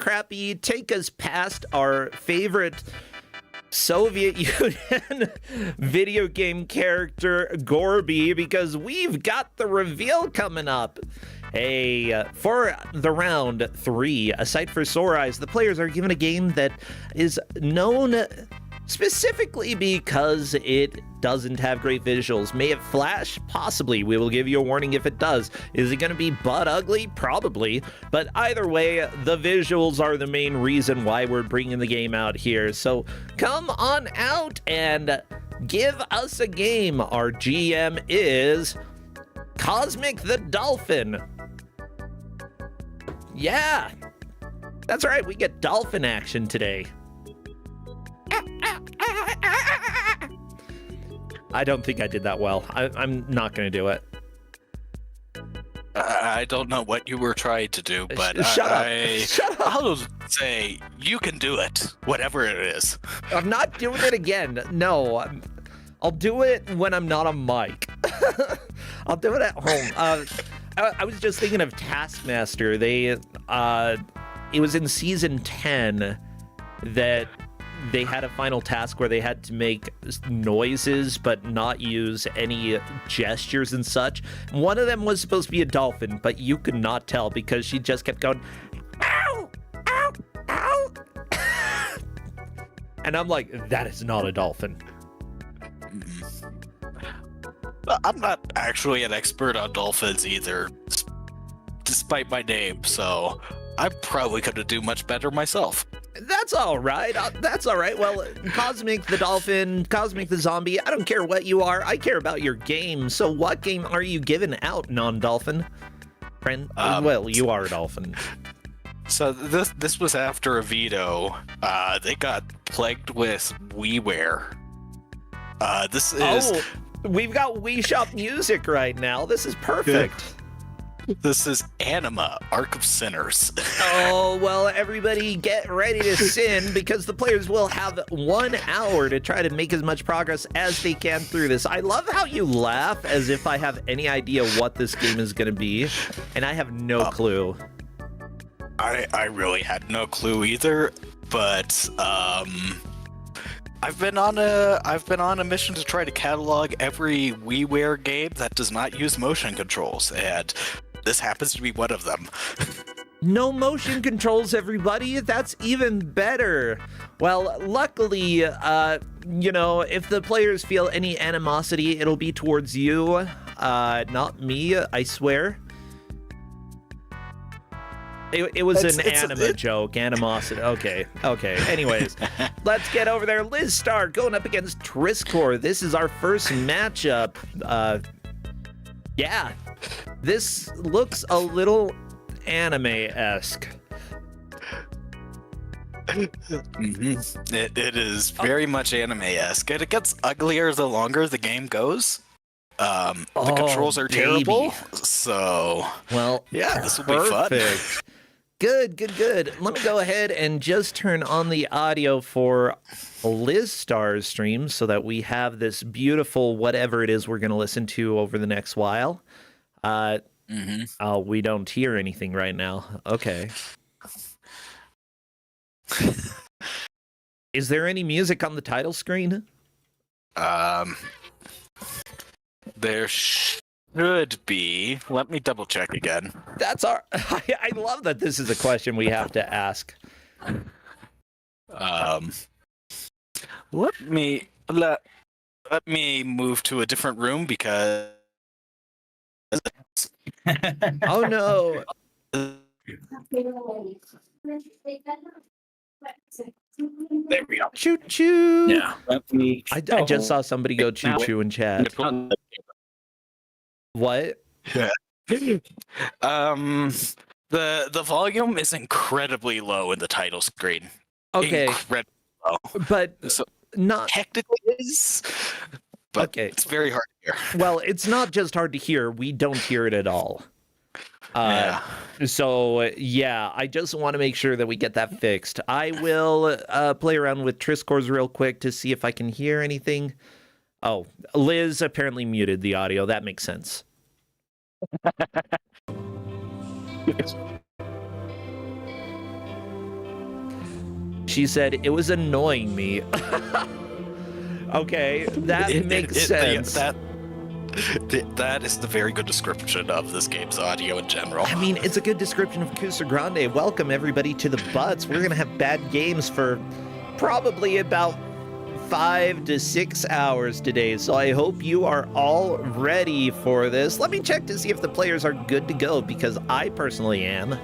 crappy, take us past our favorite Soviet Union video game character, Gorby, because we've got the reveal coming up. Hey, for the round 3, A Sight for Sore Eyes, the players are given a game that is known specifically because it doesn't have great visuals. May it flash? Possibly. We will give you a warning if it does. Is it going to be butt ugly? Probably. But either way, the visuals are the main reason why we're bringing the game out here. So come on out and give us a game. Our GM is CosmykTheDolfyn. Yeah, that's right. We get dolphin action today. I don't think I did that well. I'm not going to do it. I don't know what you were trying to do, but Shut up. I'll say you can do it, whatever it is. I'm not doing it again. No, I'll do it when I'm not on mic. I'll do it at home. I was just thinking of Taskmaster. It was in season 10 that they had a final task where they had to make noises but not use any gestures and such. One of them was supposed to be a dolphin, but you could not tell because she just kept going, ow, ow, ow. And I'm like, that is not a dolphin. I'm not actually an expert on dolphins either, despite my name, so I probably couldn't do much better myself. That's all right. That's all right. Well, CosmykTheDolfyn, Cosmic the Zombie, I don't care what you are. I care about your game. So what game are you giving out, non-dolphin? Friend? Well, you are a dolphin. So this was after a veto. They got plagued with WiiWare. This is... Oh, we've got Wii Shop music right now. This is perfect. Yeah. This is Anima, Ark of Sinners. Oh, well, everybody get ready to sin because the players will have 1 hour to try to make as much progress as they can through this. I love how you laugh as if I have any idea what this game is going to be, and I have no clue. I really had no clue either, but I've been on a mission to try to catalog every WiiWare game that does not use motion controls, and this happens to be one of them. No motion controls, everybody. That's even better. Well, luckily, you know, if the players feel any animosity, it'll be towards you, not me, I swear. It was an Anima joke, animosity. Okay. Anyways, let's get over there. Lizstar going up against Trisscorp. This is our first matchup. Yeah, this looks a little anime-esque. Mm-hmm. It is very much anime-esque, and it gets uglier the longer the game goes. The controls are terrible, so well, yeah, this will be fun. Good. Let me go ahead and just turn on the audio for Lizstar's stream so that we have this beautiful whatever it is we're going to listen to over the next while. Oh, we don't hear anything right now. Okay. Is there any music on the title screen? There should be. Let me double check again. That's our. I love that this is a question we have to ask. Let me move to a different room because. Oh no. There we go. Choo choo. Yeah. I just saw somebody go choo choo in chat. What? Yeah. The volume is incredibly low in the title screen. Okay. Incredibly low. But so not technically it is. But okay. It's very hard to hear. Well, it's not just hard to hear. We don't hear it at all. Yeah. So, yeah, I just want to make sure that we get that fixed. I will play around with Trisscorp real quick to see if I can hear anything. Oh, Liz apparently muted the audio. That makes sense. She said it was annoying me. Okay, that makes sense. That is the very good description of this game's audio in general. I mean, it's a good description of Kusogrand8. Welcome everybody to the butts. We're gonna have bad games for probably about 5 to 6 hours today, so I hope you are all ready for this. Let me check to see if the players are good to go, because I personally am.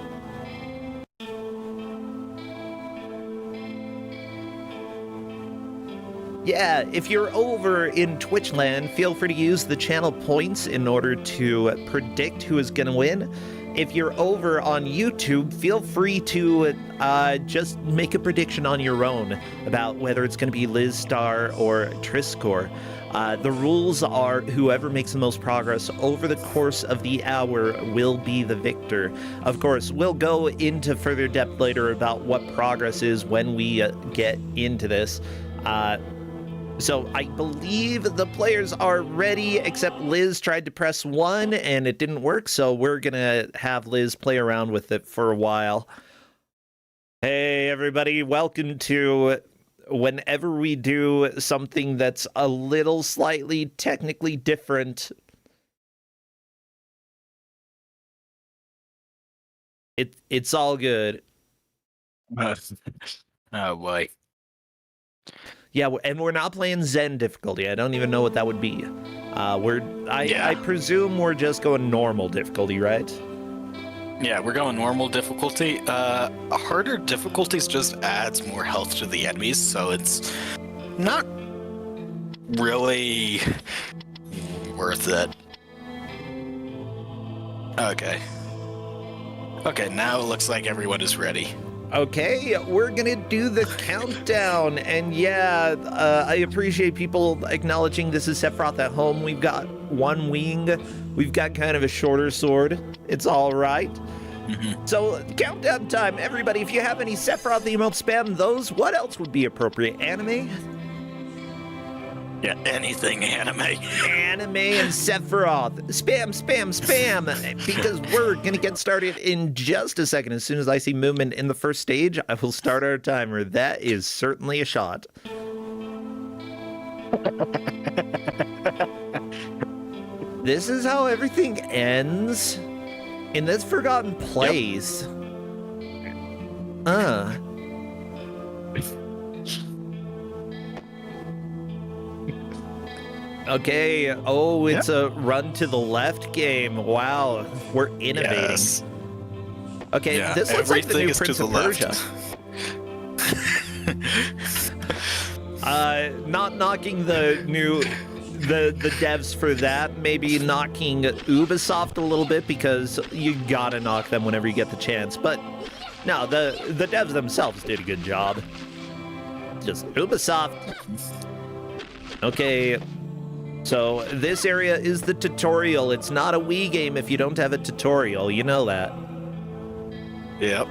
Yeah, if you're over in Twitch land, feel free to use the channel points in order to predict who is going to win. If you're over on YouTube, feel free to just make a prediction on your own about whether it's going to be Lizstar or Trisscorp. The rules are whoever makes the most progress over the course of the hour will be the victor. Of course, we'll go into further depth later about what progress is when we get into this. So I believe the players are ready, except Liz tried to press 1 and it didn't work, so we're gonna have Liz play around with it for a while. Hey everybody, welcome to whenever we do something that's a little slightly technically different. It's all good. Oh boy. Yeah, and we're not playing Zen difficulty. I don't even know what that would be. I presume we're just going normal difficulty, right? Yeah, we're going normal difficulty. A harder difficulties just adds more health to the enemies, so it's not really worth it. Okay. Okay, now it looks like everyone is ready. Okay, we're gonna do the countdown, and yeah, I appreciate people acknowledging this is Sephiroth at home. We've got one wing, we've got kind of a shorter sword. It's all right. So, countdown time. Everybody, if you have any Sephiroth emotes, spam those. What else would be appropriate? Anime? Yeah, anything anime. Anime and Sephiroth. Spam, spam, spam. Because we're going to get started in just a second. As soon as I see movement in the first stage, I will start our timer. That is certainly a shot. This is how everything ends in this forgotten place. Yep. Okay, oh, it's a run to the left game. Wow, we're innovating. Yes. Okay, yeah, this looks like the new Prince of Persia. Not knocking the devs for that, maybe knocking Ubisoft a little bit, because you gotta knock them whenever you get the chance. But no, the devs themselves did a good job. Just Ubisoft. Okay. So this area is the tutorial. It's not a Wii game if you don't have a tutorial. You know that. Yep.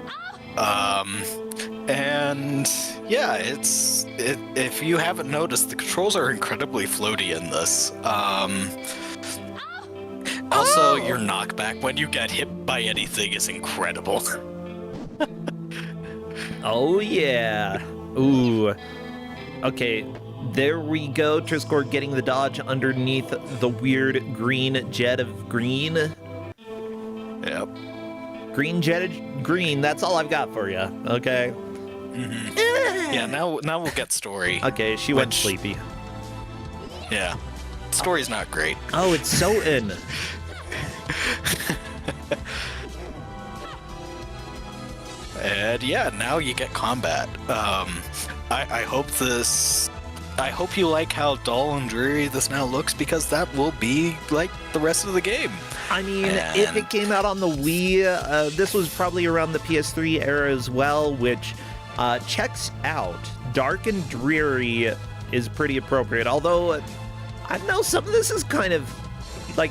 And yeah, if you haven't noticed, the controls are incredibly floaty in this. Also, your knockback when you get hit by anything is incredible. Oh yeah. Ooh. Okay. There we go, Trisscorp getting the dodge underneath the weird green jet of green. Yep. Green jetted green, that's all I've got for you, okay? Yeah, now we'll get story. Okay, she went sleepy. Yeah. Story's not great. Oh, it's so in. And yeah, now you get combat. I hope you like how dull and dreary this now looks, because that will be like the rest of the game. I mean, if it came out on the Wii, this was probably around the PS3 era as well, which checks out. Dark and dreary is pretty appropriate, although I know some of this is kind of like,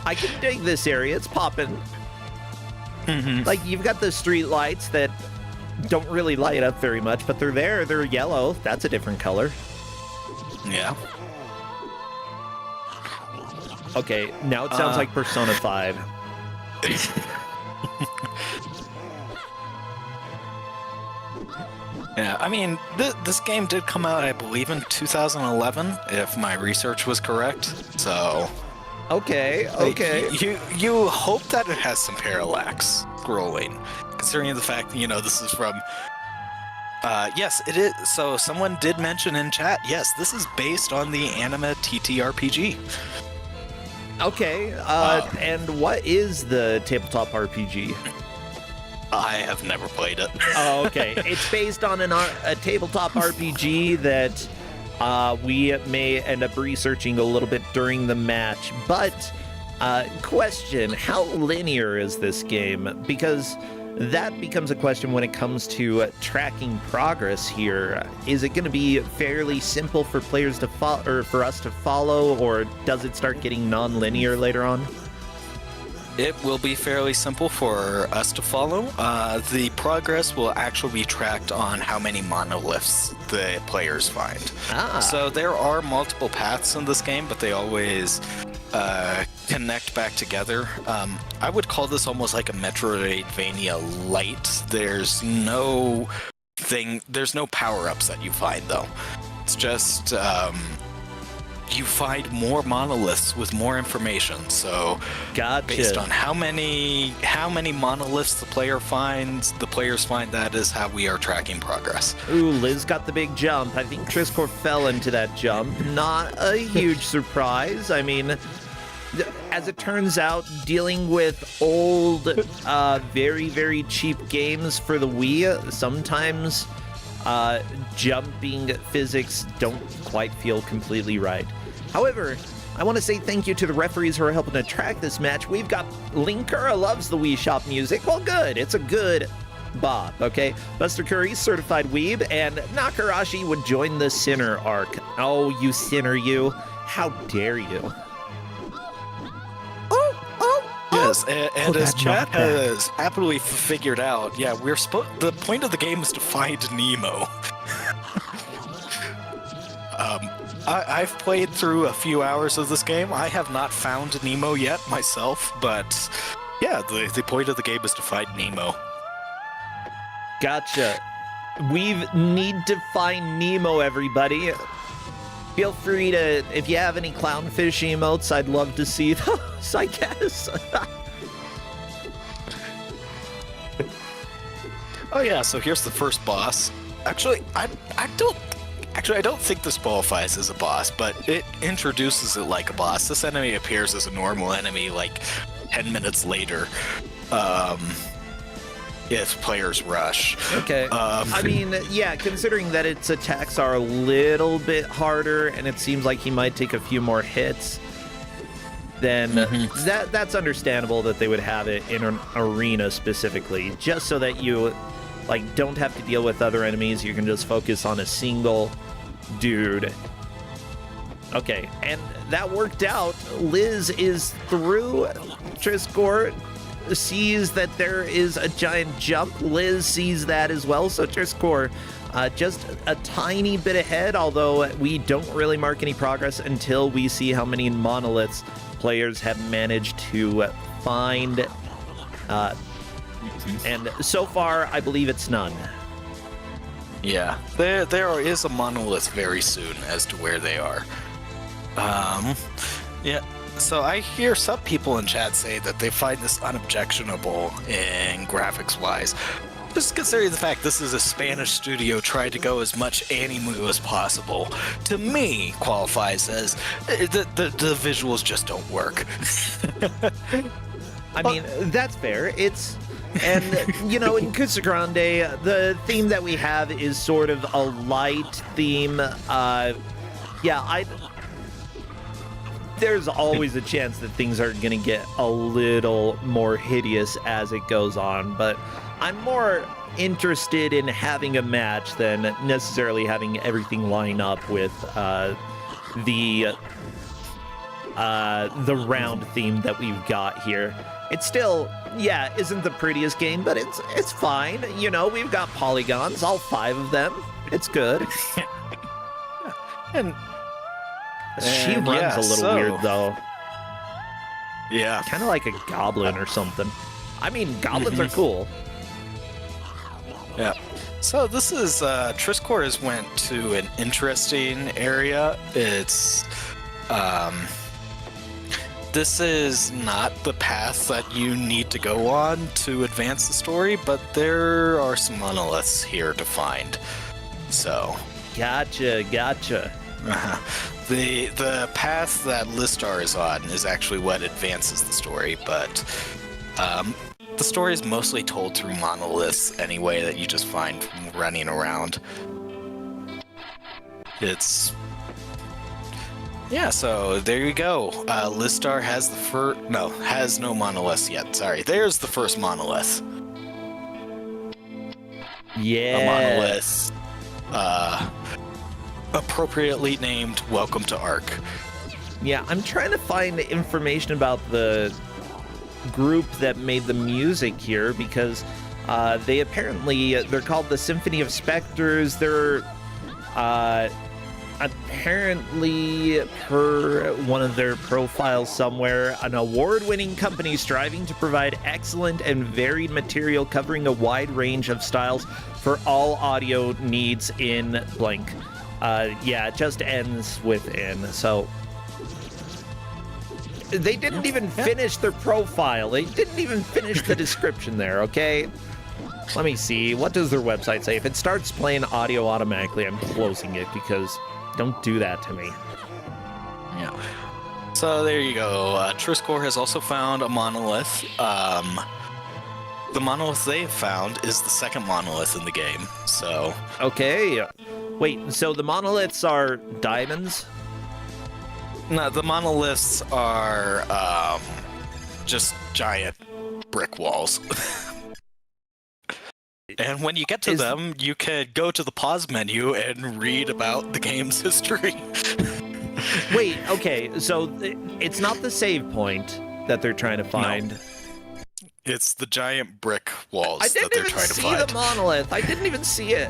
I can dig this area, it's popping. Like, you've got the street lights that don't really light up very much, but they're there, they're yellow, that's a different color. Yeah. Okay, now it sounds like Persona 5. Yeah, I mean, this game did come out, I believe, in 2011, if my research was correct. So, Okay, okay. you hope that it has some parallax scrolling, considering the fact that, you know, this is from. Yes, it is. So someone did mention in chat. Yes, this is based on the Anima TTRPG. Okay, and what is the tabletop RPG? I have never played it. Oh, okay. It's based on a tabletop RPG that we may end up researching a little bit during the match. But, question, how linear is this game? Because that becomes a question when it comes to tracking progress here. Is it going to be fairly simple for players to follow, or for us to follow, or does it start getting non-linear later on? It will be fairly simple for us to follow. The progress will actually be tracked on how many monoliths the players find. So there are multiple paths in this game, but they always connect back together. I would call this almost like a Metroidvania light. There's no power-ups that you find, though. It's just you find more monoliths with more information. So gotcha. Based on how many monoliths the players find that is how we are tracking progress. Ooh, Liz got the big jump. I think Trisscorp fell into that jump. Not a huge surprise. I mean, as it turns out, dealing with old, very, very cheap games for the Wii, sometimes jumping physics don't quite feel completely right. However, I want to say thank you to the referees who are helping to track this match. We've got Linkura loves the Wii Shop music. Well, good. It's a good bop, okay? Buster Curry, certified weeb, and Nakarashi would join the Sinner arc. Oh, you sinner, you. How dare you? Yes, and as chat has happily figured out, yeah, the point of the game is to find Nemo. I've played through a few hours of this game. I have not found Nemo yet myself, but yeah, the point of the game is to find Nemo. Gotcha. We need to find Nemo, everybody. Feel free to, if you have any clownfish emotes, I'd love to see those, I guess. Oh yeah, so here's the first boss. Actually, I don't think this qualifies as a boss, but it introduces it like a boss. This enemy appears as a normal enemy like 10 minutes later. If players rush. Okay. I mean, yeah, considering that its attacks are a little bit harder and it seems like he might take a few more hits, then that's understandable that they would have it in an arena specifically, just so that you don't have to deal with other enemies. You can just focus on a single dude. Okay, and that worked out. Liz is through. Trisscorp sees that there is a giant jump. Liz sees that as well, so Trisscorp just a tiny bit ahead, although we don't really mark any progress until we see how many monoliths players have managed to find. And so far, I believe it's none. Yeah, there is a monolith very soon as to where they are. Yeah. So I hear some people in chat say that they find this unobjectionable in graphics-wise. Just considering the fact this is a Spanish studio trying to go as much anime as possible, to me qualifies as the visuals just don't work. I mean, that's fair. And, you know, in Kusogrand8, the theme that we have is sort of a light theme. There's always a chance that things are going to get a little more hideous as it goes on, but I'm more interested in having a match than necessarily having everything line up with the round theme that we've got here. It still, isn't the prettiest game, but it's fine. You know, we've got polygons, all 5 of them. It's good. And she runs a little weird, though. Yeah. Kind of like a goblin or something. I mean, goblins are cool. Yeah. So this is Trisscorp has went to an interesting area. It's this is not the path that you need to go on to advance the story, but there are some monoliths here to find. So Gotcha. the path that Lizstar is on is actually what advances the story, but the story is mostly told through monoliths anyway that you just find running around. Yeah, so there you go. Lizstar has has no monoliths yet. Sorry, there's the first monolith. Yeah. A monolith, appropriately named "Welcome to Ark." Yeah, I'm trying to find information about the group that made the music here because they're called the Symphony of Spectres. They're apparently, per one of their profiles somewhere, an award-winning company striving to provide excellent and varied material covering a wide range of styles for all audio needs in blank. Yeah, it just ends with in, so they didn't even finish their profile. They didn't even finish the description there, okay? Let me see. What does their website say? If it starts playing audio automatically, I'm closing it because don't do that to me. Yeah. So there you go. Trisscorp has also found a monolith. The monolith they have found is the second monolith in the game. So okay. Wait, so the monoliths are diamonds? No, the monoliths are just giant brick walls. And when you get to them, you can go to the pause menu and read about the game's history. Wait, okay, so it's not the save point that they're trying to find. No. It's the giant brick walls that they're trying to find. I didn't even see the monolith. I didn't even see it.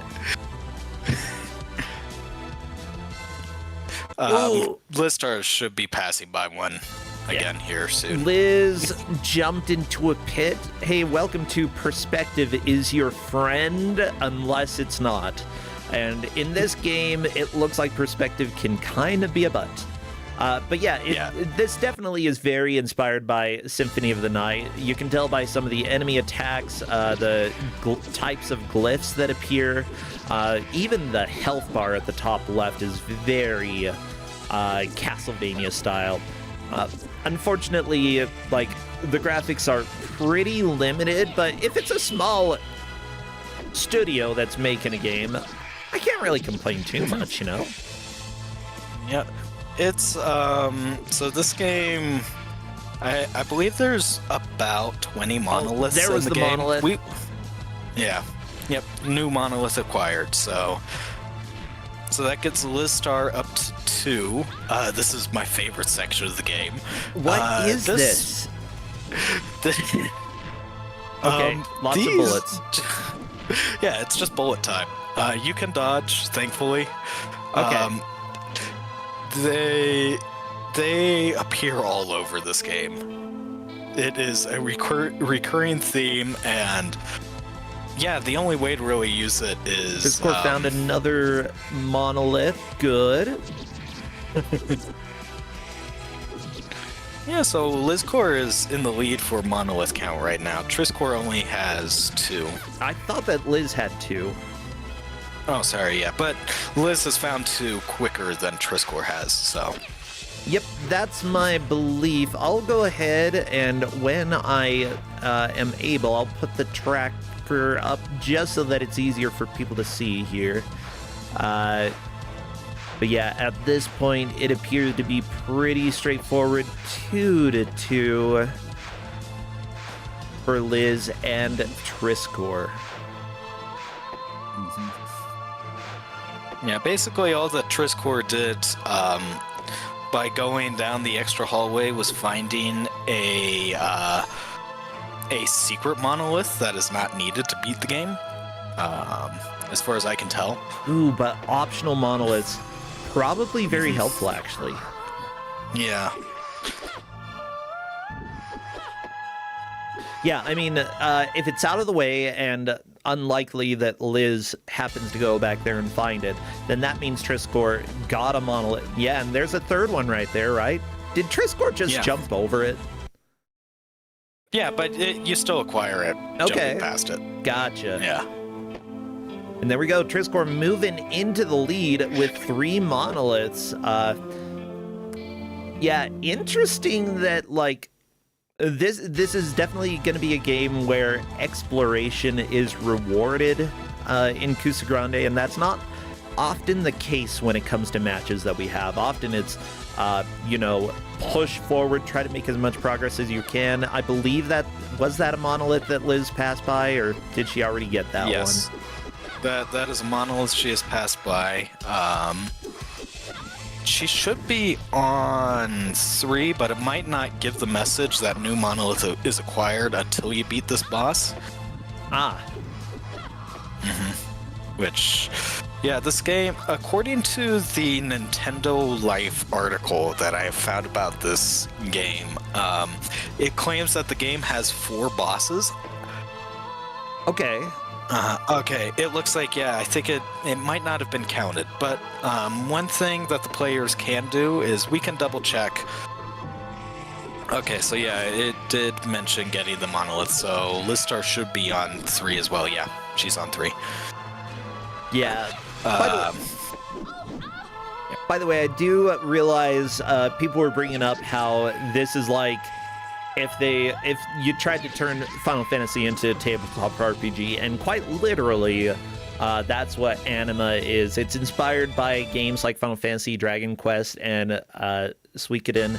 Lizstar should be passing by one again here soon. Liz jumped into a pit. Hey, welcome to Perspective is your friend, unless it's not. And in this game, it looks like Perspective can kind of be a butt. But yeah, this definitely is very inspired by Symphony of the Night. You can tell by some of the enemy attacks, the types of glyphs that appear. Even the health bar at the top left is very Castlevania style. Unfortunately, like, the graphics are pretty limited, but if it's a small studio that's making a game, I can't really complain too much, you know? Yeah. It's, so this game, I believe there's about 20 monoliths there was in the the game. monolith. Yeah. Yep. New monolith acquired, so that gets Lizstar up to 2. This is my favorite section of the game. What is this? Okay, lots of bullets. Yeah, it's just bullet time. You can dodge, thankfully. Okay. They appear all over this game. It is a recurring theme, and yeah, the only way to really use it is... Trisscorp found another monolith. Good. Yeah, so Lizstar is in the lead for monolith count right now. Trisscorp only has 2. I thought that Liz had 2. Oh, sorry, yeah, but Liz has found 2 quicker than Trisscorp has, so... Yep, that's my belief. I'll go ahead and when I am able, I'll put the tracker up just so that it's easier for people to see here. But yeah, at this point, it appears to be pretty straightforward. 2-2 for Liz and Trisscorp. Yeah, basically all that Trisscorp did by going down the extra hallway was finding a secret monolith that is not needed to beat the game, as far as I can tell. Ooh, but optional monoliths, probably very helpful, actually. Yeah. Yeah, I mean, if it's out of the way and unlikely that Liz happens to go back there and find it, then that means Trisscorp got a monolith. Yeah, and there's a third one right there, right? Did Trisscorp just jump over it? Yeah, but you still acquire it jumping past it. Gotcha. Yeah. And there we go, Trisscorp moving into the lead with 3 monoliths. Yeah, interesting that, like, this is definitely going to be a game where exploration is rewarded in Kusogrand8, and that's not often the case when it comes to matches that we have. Often it's, you know, push forward, try to make as much progress as you can. I believe was that a monolith that Liz passed by, or did she already get that one? Yes, that is a monolith she has passed by. She should be on 3, but it might not give the message that new monolith is acquired until you beat this boss. Which, yeah, this game, according to the Nintendo Life article that I have found about this game, it claims that the game has 4 bosses. Okay. Okay, it looks like, yeah, I think it might not have been counted, but one thing that the players can do is we can double check. Okay, so yeah, it did mention getting the monolith, so Lizstar should be on 3 as well. Yeah, she's on 3. Yeah. By the way, I do realize people were bringing up how this is like if you tried to turn Final Fantasy into a tabletop RPG, and quite literally, that's what Anima is. It's inspired by games like Final Fantasy, Dragon Quest, and Suikoden,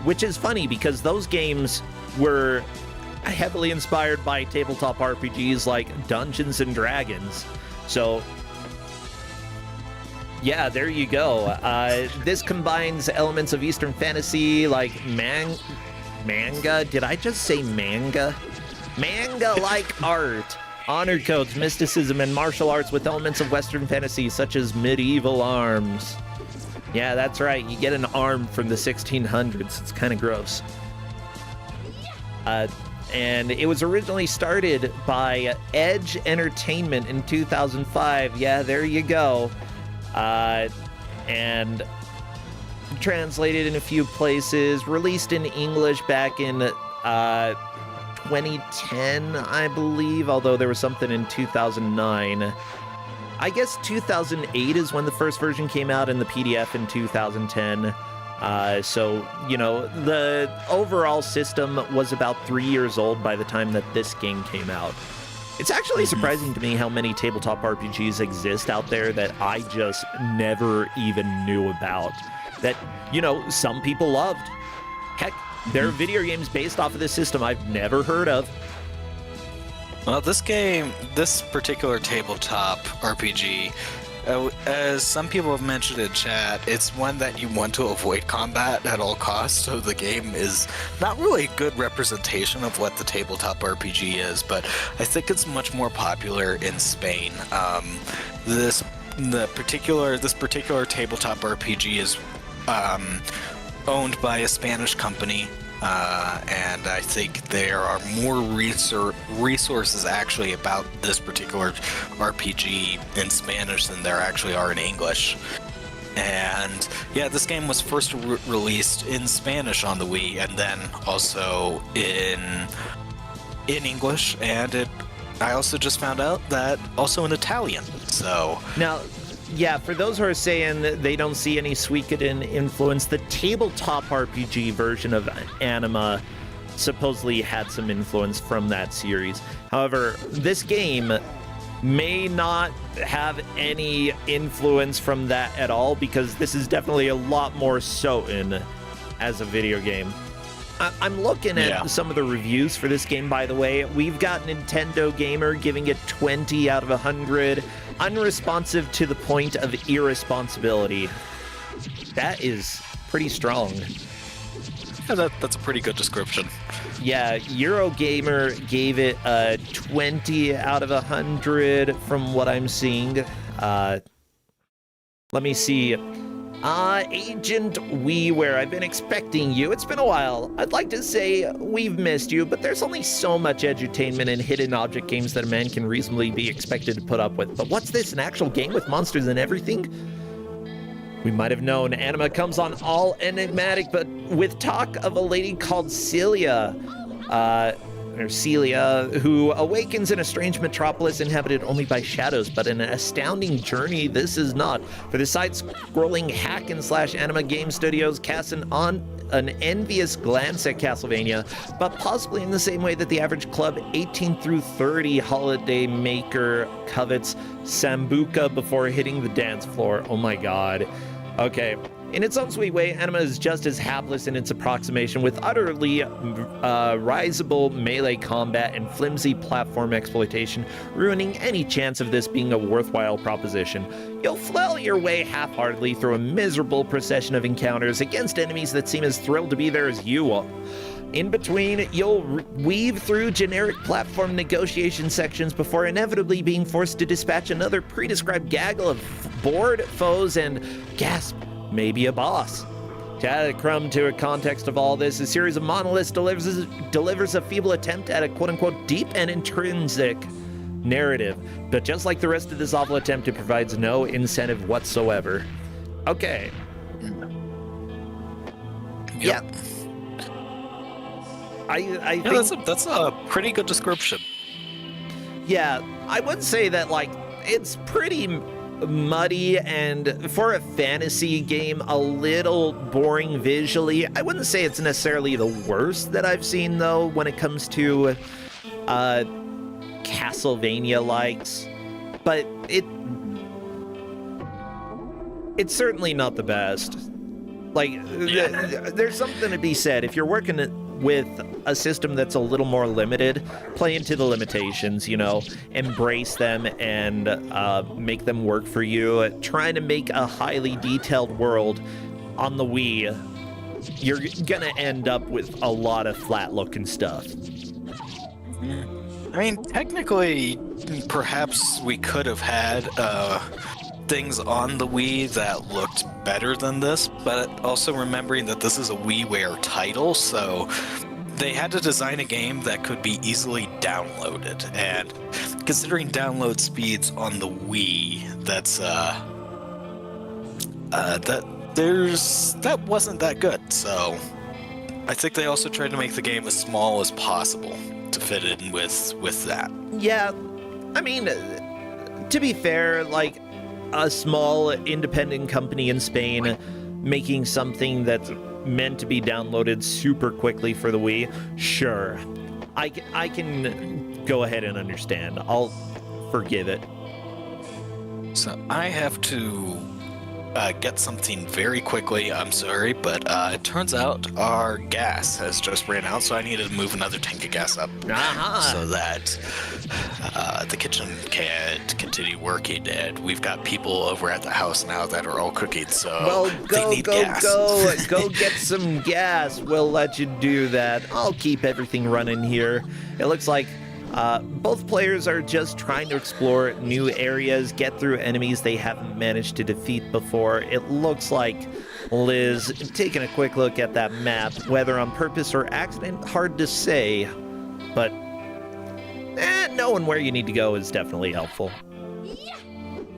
which is funny because those games were heavily inspired by tabletop RPGs like Dungeons and Dragons. So yeah, there you go. This combines elements of Eastern fantasy like manga? Did I just say manga? Manga-like art, honor codes, mysticism, and martial arts with elements of Western fantasy such as medieval arms. Yeah, that's right. You get an arm from the 1600s. It's kind of gross. And it was originally started by Edge Entertainment in 2005. Yeah, there you go. And translated in a few places, released in English back in 2010, I believe, although there was something in 2009. I guess 2008 is when the first version came out in the PDF in 2010. So, you know, the overall system was about 3 years old by the time that this game came out. It's actually surprising to me how many tabletop RPGs exist out there that I just never even knew about. That, you know, some people loved. Heck, there are video games based off of this system I've never heard of. Well, this particular tabletop RPG, as some people have mentioned in chat, it's one that you want to avoid combat at all costs, so the game is not really a good representation of what the tabletop RPG is, but I think it's much more popular in Spain. This particular tabletop RPG is owned by a Spanish company, and I think there are more resources actually about this particular RPG in Spanish than there actually are in English. And yeah, this game was first released in Spanish on the Wii, and then also in English, and I also just found out that also in Italian. So now, yeah, for those who are saying that they don't see any Suikoden influence, the tabletop RPG version of Anima supposedly had some influence from that series. However, this game may not have any influence from that at all, because this is definitely a lot more Soten as a video game. I'm looking at some of the reviews for this game, by the way. We've got Nintendo Gamer giving it 20 out of 100. Unresponsive to the point of irresponsibility. That is pretty strong. Yeah, that's a pretty good description. Yeah, Eurogamer gave it a 20 out of 100 from what I'm seeing. Let me see. Agent WiiWare, I've been expecting you. It's been a while. I'd like to say we've missed you, but there's only so much edutainment and hidden object games that a man can reasonably be expected to put up with. But what's this, an actual game with monsters and everything? We might have known. Anima comes on all enigmatic, but with talk of a lady called Celia, who awakens in a strange metropolis inhabited only by shadows, but an astounding journey this is not. For the side-scrolling hack and slash Anima game studios cast an envious glance at Castlevania, but possibly in the same way that the average club 18 through 30 holiday maker covets Sambuca before hitting the dance floor. Oh my god. Okay. In its own sweet way, Anima is just as hapless in its approximation, with utterly risible melee combat and flimsy platform exploitation, ruining any chance of this being a worthwhile proposition. You'll flail your way half-heartedly through a miserable procession of encounters against enemies that seem as thrilled to be there as you are. In between, you'll weave through generic platform negotiation sections before inevitably being forced to dispatch another pre-described gaggle of bored foes and, gasp, maybe a boss. To add a crumb to a context of all this, a series of monoliths delivers a feeble attempt at a quote-unquote deep and intrinsic narrative. But just like the rest of this awful attempt, it provides no incentive whatsoever. Okay. Yep. Yeah. I think that's a pretty good description. Yeah, I would say that, like, it's pretty muddy and, for a fantasy game, a little boring visually. I wouldn't say it's necessarily the worst that I've seen, though, when it comes to Castlevania likes, but it's certainly not the best. Like, there's something to be said. If you're working with a system that's a little more limited, play into the limitations, you know, embrace them and make them work for you. Trying to make a highly detailed world on the Wii, you're gonna end up with a lot of flat looking stuff. I mean, technically, perhaps we could have had things on the Wii that looked better than this, but also remembering that this is a WiiWare title, so they had to design a game that could be easily downloaded. And considering download speeds on the Wii, that wasn't that good. So I think they also tried to make the game as small as possible to fit in with that. Yeah, I mean, to be fair, like, a small independent company in Spain making something that's meant to be downloaded super quickly for the Wii, sure, I can go ahead and understand. I'll forgive it. So I have to get something very quickly. I'm sorry, but it turns out our gas has just ran out, so I needed to move another tank of gas up so that the kitchen can continue working. And we've got people over at the house now that are all cooking, so well, they need gas. Go get some gas. We'll let you do that. I'll keep everything running here. It looks like both players are just trying to explore new areas, get through enemies they haven't managed to defeat before. It looks like Liz taking a quick look at that map, whether on purpose or accident, hard to say, but knowing where you need to go is definitely helpful.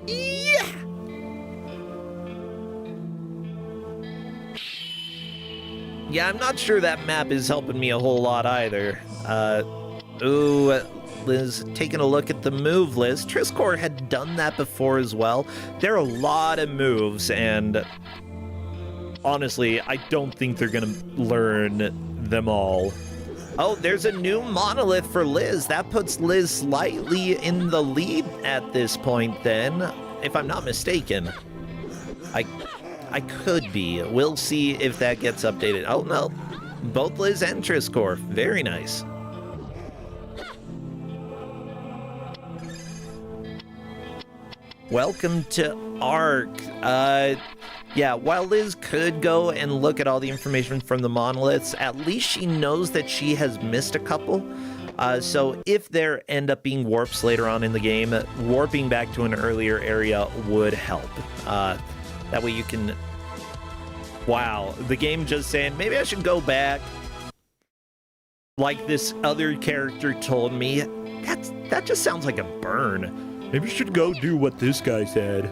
Yeah. Yeah, I'm not sure that map is helping me a whole lot either. Ooh, Liz taking a look at the move list. Trisscorp had done that before as well. There are a lot of moves, and honestly, I don't think they're gonna learn them all. Oh, there's a new monolith for Liz. That puts Liz slightly in the lead at this point then, if I'm not mistaken. I could be. We'll see if that gets updated. Oh, no. Both Liz and Trisscorp. Very nice. Welcome to Ark. Yeah, while Liz could go and look at all the information from the monoliths, at least she knows that she has missed a couple. So if there end up being warps later on in the game, warping back to an earlier area would help. That way you can Wow, the game just saying, maybe I should go back. Like this other character told me. That just sounds like a burn. Maybe you should go do what this guy said.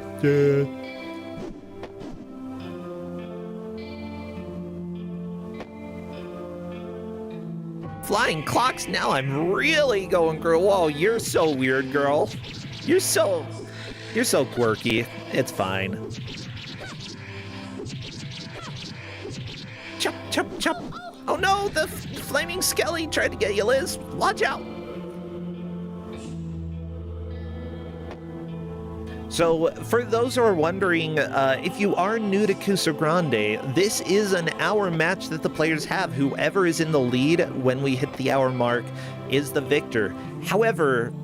Flying clocks, now I'm really going, girl. Whoa, you're so weird, girl. You're so quirky. It's fine. Chop, chop, chop. Oh no, the flaming skelly tried to get you, Liz. Watch out. So, for those who are wondering, if you are new to Kusogrand8, this is an hour match that the players have. Whoever is in the lead when we hit the hour mark is the victor. However,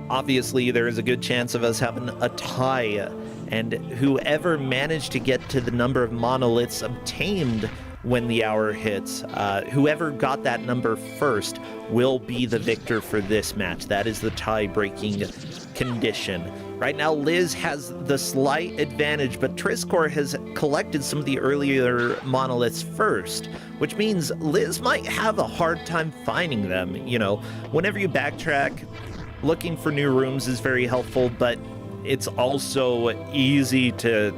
obviously there is a good chance of us having a tie, and whoever managed to get to the number of monoliths obtained when the hour hits, whoever got that number first will be the victor for this match. That is the tie-breaking condition. Right now, Liz has the slight advantage, but Trisscorp has collected some of the earlier monoliths first, which means Liz might have a hard time finding them. You know, whenever you backtrack, looking for new rooms is very helpful, but it's also easy to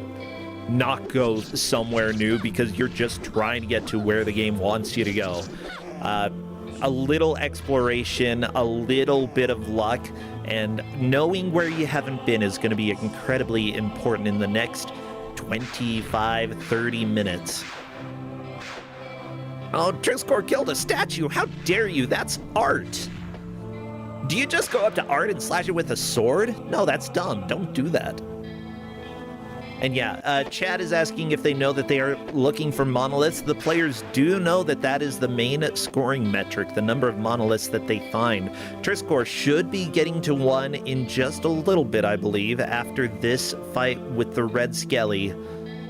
not go somewhere new because you're just trying to get to where the game wants you to go. A little exploration, a little bit of luck, and knowing where you haven't been is going to be incredibly important in the next 25, 30 minutes. Oh, Trisscorp killed a statue. How dare you? That's art. Do you just go up to art and slash it with a sword? No, that's dumb. Don't do that. And yeah, Chad is asking if they know that they are looking for monoliths. The players do know that that is the main scoring metric, the number of monoliths that they find. Trisscorp should be getting to one in just a little bit, I believe, after this fight with the Red Skelly,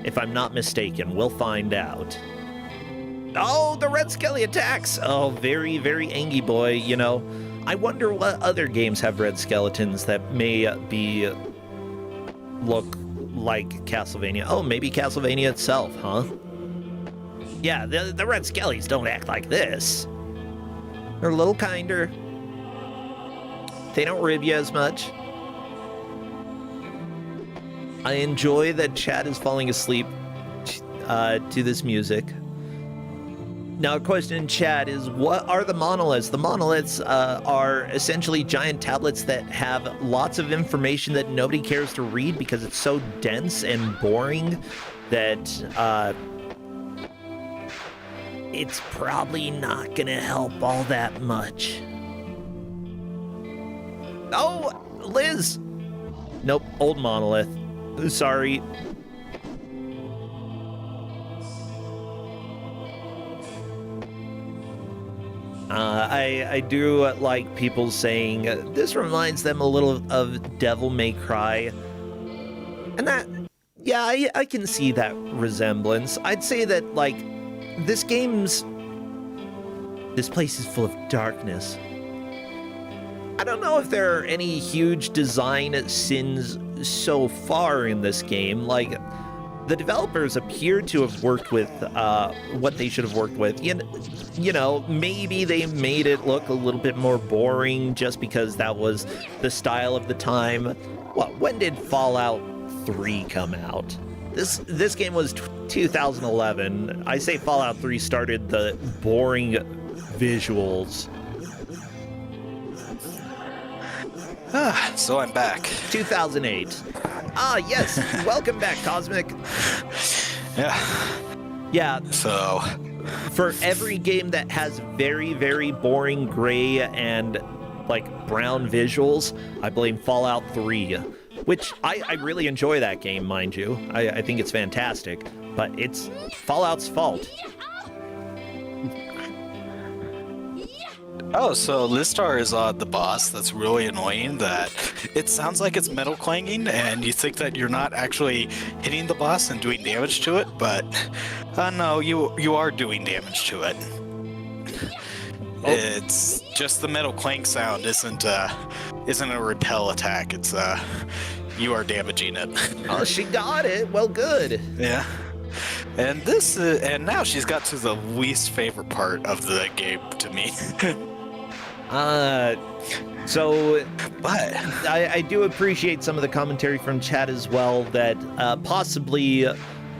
if I'm not mistaken. We'll find out. Oh, the Red Skelly attacks! Oh, very, very angry boy, you know. I wonder what other games have red skeletons that may look like Castlevania. Oh, maybe Castlevania itself, huh? Yeah, the red skellies don't act like this. They're a little kinder. They don't rib you as much. I enjoy that Chad is falling asleep to this music. Now, a question in chat is, what are the monoliths? The monoliths are essentially giant tablets that have lots of information that nobody cares to read because it's so dense and boring that it's probably not gonna help all that much. Oh, Liz! Nope, old monolith. Sorry. I do like people saying, this reminds them a little of Devil May Cry. And that, yeah, I can see that resemblance. I'd say that, like, this place is full of darkness. I don't know if there are any huge design sins so far in this game. Like, the developers appear to have worked with what they should have worked with. You know, maybe they made it look a little bit more boring just because that was the style of the time. What? When did Fallout 3 come out? This game was 2011. I say Fallout 3 started the boring visuals. So I'm back. 2008. Ah, yes. Welcome back, Cosmic. Yeah. Yeah. So, for every game that has very, very boring gray and, like, brown visuals, I blame Fallout 3, which I really enjoy that game, mind you. I think it's fantastic, but it's Fallout's fault. oh, so Lizstar is the boss. That's really annoying. That it sounds like it's metal clanging, and you think that you're not actually hitting the boss and doing damage to it, but no, you are doing damage to it. Oh. It's just the metal clank sound isn't a repel attack. It's you are damaging it. Oh, she got it. Well, good. Yeah. And this, and now she's got to the least favorite part of the game to me. So, but I do appreciate some of the commentary from chat as well that possibly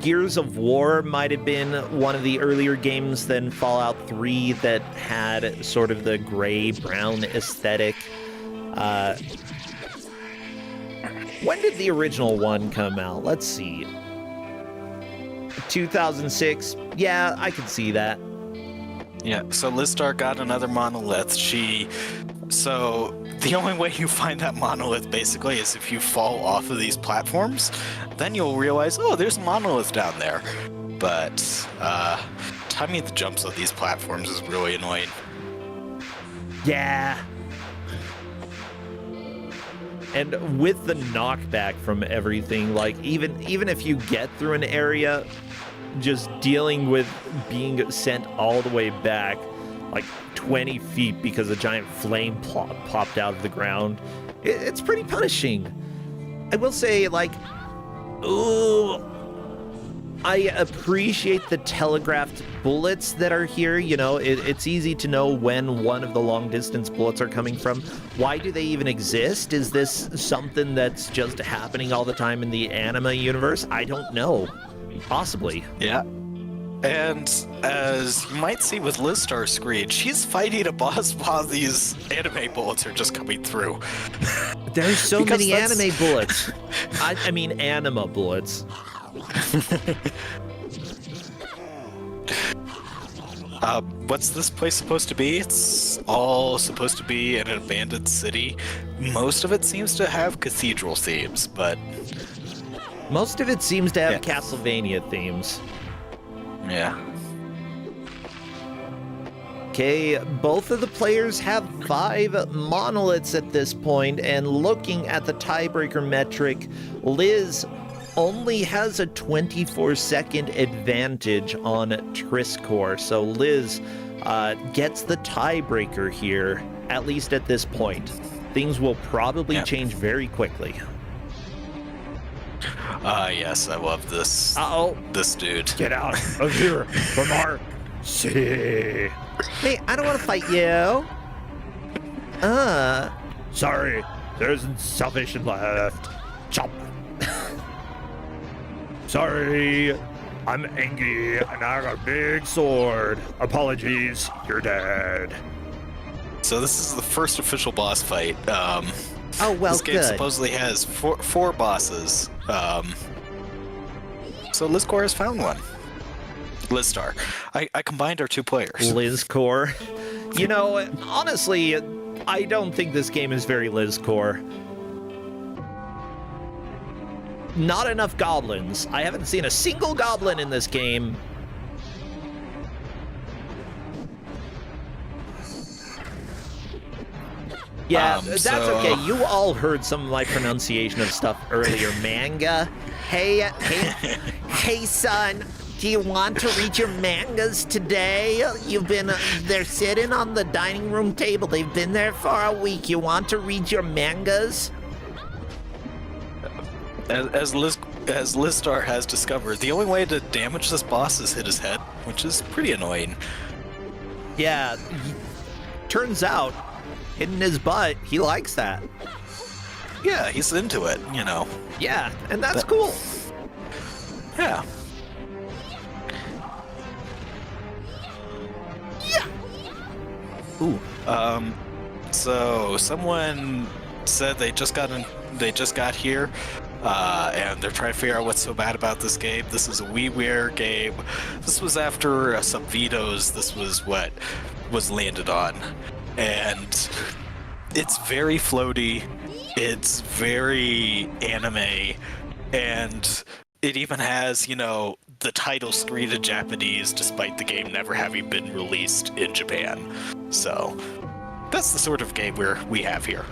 Gears of War might have been one of the earlier games than Fallout 3 that had sort of the gray-brown aesthetic. When did the original one come out? Let's see. 2006. Yeah, I can see that. Yeah, so Lizstar got another monolith. So the only way you find that monolith basically is if you fall off of these platforms. Then you'll realize, oh, there's a monolith down there. But timing the jumps of these platforms is really annoying. Yeah. And with the knockback from everything, like even if you get through an area, just dealing with being sent all the way back like 20 feet because a giant flame popped out of the ground, it's pretty punishing. I will say, like, ooh, I appreciate the telegraphed bullets that are here. You know, it's easy to know when one of the long-distance bullets are coming from. Why do they even exist? Is this something that's just happening all the time in the Anima universe? I don't know. Possibly. Yeah. And as you might see with Lizstar's screen, she's fighting a boss while these anime bullets are just coming through. There's so many anime bullets. I mean, Anima bullets. What's this place supposed to be? It's all supposed to be in an abandoned city. Most of it seems to have cathedral themes, but... Most of it seems to have Castlevania themes. Yeah. Okay, both of the players have 5 monoliths at this point, and looking at the tiebreaker metric, Liz only has a 24-second advantage on Trisscorp. So Liz gets the tiebreaker here, at least at this point. Things will probably change very quickly. Yes, I love this. This dude. Get out of here from our city. Hey, I don't want to fight you. Sorry, there isn't salvation left. Chop. Sorry, I'm angry and I got a big sword. Apologies, you're dead. So this is the first official boss fight. Oh, well, this game supposedly has four bosses. So Lizstar has found one. Lizstar. I combined our 2 players. Lizstar. You know, honestly, I don't think this game is very Lizstar. Not enough goblins. I haven't seen a single goblin in this game. Yeah, that's okay. You all heard some of my pronunciation of stuff earlier. Manga. Hey, son. Do you want to read your mangas today? They're sitting on the dining room table. They've been there for a week. You want to read your mangas? As Lizstar has discovered, the only way to damage this boss is hit his head, which is pretty annoying. Yeah, turns out, hitting his butt, he likes that. Yeah, he's into it, you know. Yeah, and that's cool. Yeah. Yeah. Ooh. So someone said they just got here, and they're trying to figure out what's so bad about this game. This is a WiiWare game. This was after some vetoes. This was what was landed on, and it's very floaty. It's very anime, and it even has, you know, the title screen in Japanese, despite the game never having been released in Japan. So that's the sort of game we have here.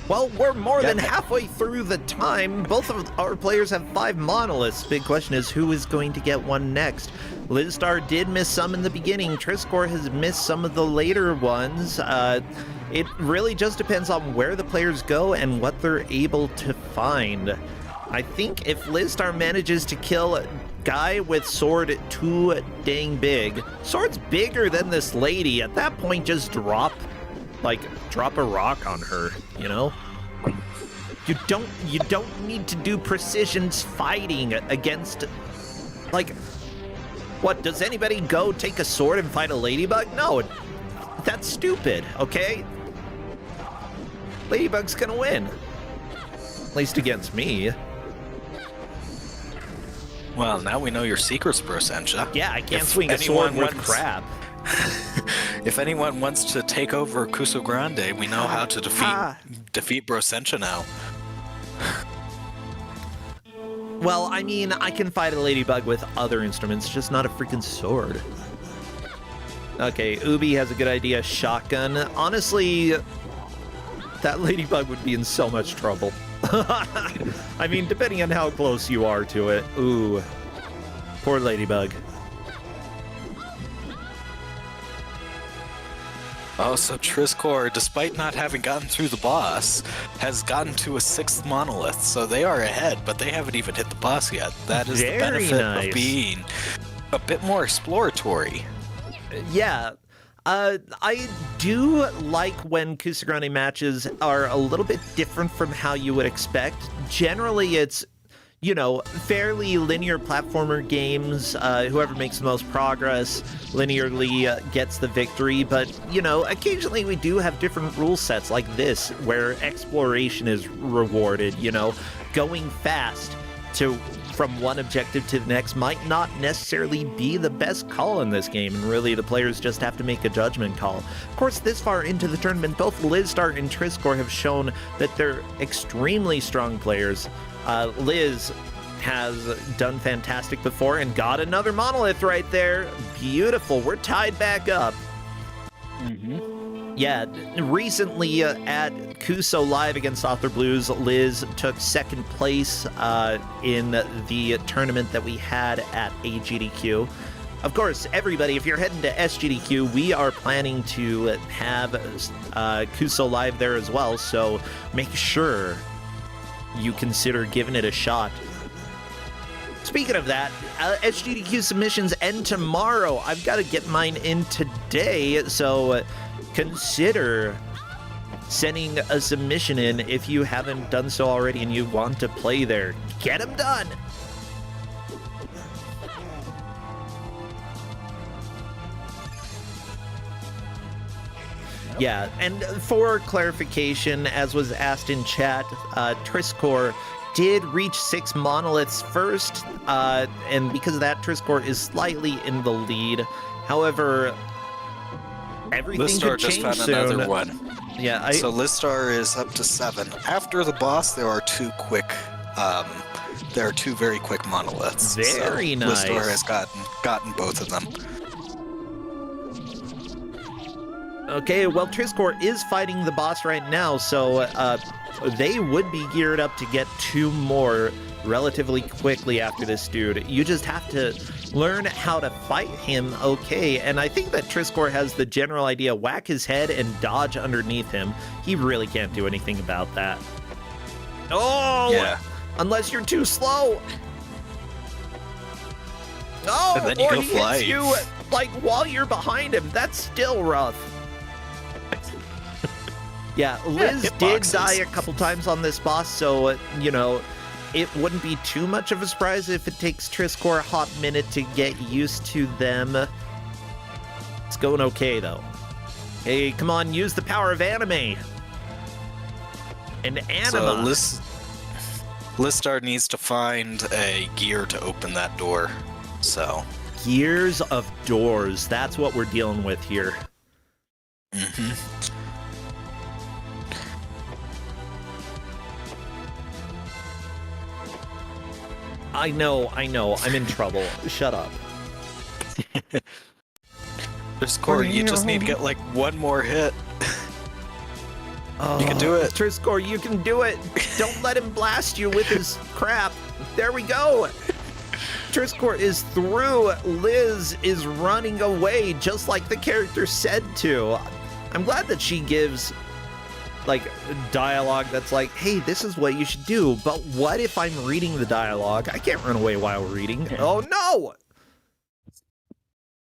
Well, we're more than halfway through the time. Both of our players have 5 monoliths. Big question is who is going to get one next. Lizstar did miss some in the beginning. Trisscorp has missed some of the later ones. It really just depends on where the players go and what they're able to find. I think if Lizstar manages to kill a guy with sword too dang big, sword's bigger than this lady, at that point just drop a rock on her, you know? You don't need to do precision fighting against, like, what, does anybody go take a sword and fight a ladybug? No, that's stupid, okay? Ladybug's gonna win. At least against me. Well, now we know your secrets, Brosentia. Yeah, I can't swing a sword with crap. If anyone wants to take over Kusogrand8, we know how to defeat Brosentia now. Well, I mean, I can fight a ladybug with other instruments, just not a freaking sword. Okay, Ubi has a good idea. Shotgun. Honestly, that ladybug would be in so much trouble. I mean, depending on how close you are to it. Ooh, poor ladybug. Oh, so Trisscorp, despite not having gotten through the boss, has gotten to a 6th monolith. So they are ahead, but they haven't even hit the boss yet. That is the benefit of being a bit more exploratory. Yeah. I do like when Kusogrand8 matches are a little bit different from how you would expect. Generally, it's, you know, fairly linear platformer games. Whoever makes the most progress linearly gets the victory. But, you know, occasionally we do have different rule sets like this, where exploration is rewarded, you know. Going fast from one objective to the next might not necessarily be the best call in this game, and really the players just have to make a judgment call. Of course, this far into the tournament, both Lizstar and Trisscorp have shown that they're extremely strong players. Liz has done fantastic before and got another monolith right there. Beautiful. We're tied back up. Yeah, recently at Kuso Live against Author Blues, Liz took 2nd place in the tournament that we had at AGDQ. Of course, everybody, if you're heading to SGDQ, we are planning to have Kuso Live there as well, so make sure you consider giving it a shot. Speaking of that, SGDQ submissions end tomorrow. I've got to get mine in today, so consider sending a submission in if you haven't done so already and you want to play there. Get them done! Yeah, and for clarification, as was asked in chat, Trisscorp did reach 6 monoliths first, and because of that, Trisscorp is slightly in the lead. However, everything Lizstar could change just found soon. another one. Yeah, So Lizstar is up to 7. After the boss, there are 2 very quick monoliths. Very nice. Lizstar has gotten both of them. Okay, well, Trisscorp is fighting the boss right now, so they would be geared up to get 2 more relatively quickly after this dude. You just have to learn how to fight him okay, and I think that Trisscorp has the general idea. Whack his head and dodge underneath him. He really can't do anything about that. Oh! Yeah. Unless you're too slow. Oh, And then you or go he flying. hits you, like, while you're behind him. That's still rough. Yeah, Liz did die a couple times on this boss, so, you know, it wouldn't be too much of a surprise if it takes Trisscorp a hot minute to get used to them. It's going okay, though. Hey, come on, use the power of Anime. And Anima. So Lizstar needs to find a gear to open that door, so... Gears of doors, that's what we're dealing with here. I know, I'm in trouble. Shut up. Trisscorp, you just need to get like 1 more hit. You can do it. Trisscorp, you can do it. Don't let him blast you with his crap. There we go. Trisscorp is through. Liz is running away just like the character said to. I'm glad that she gives like dialogue that's like, hey, this is what you should do. But what if I'm reading the dialogue? I can't run away while reading. Oh no!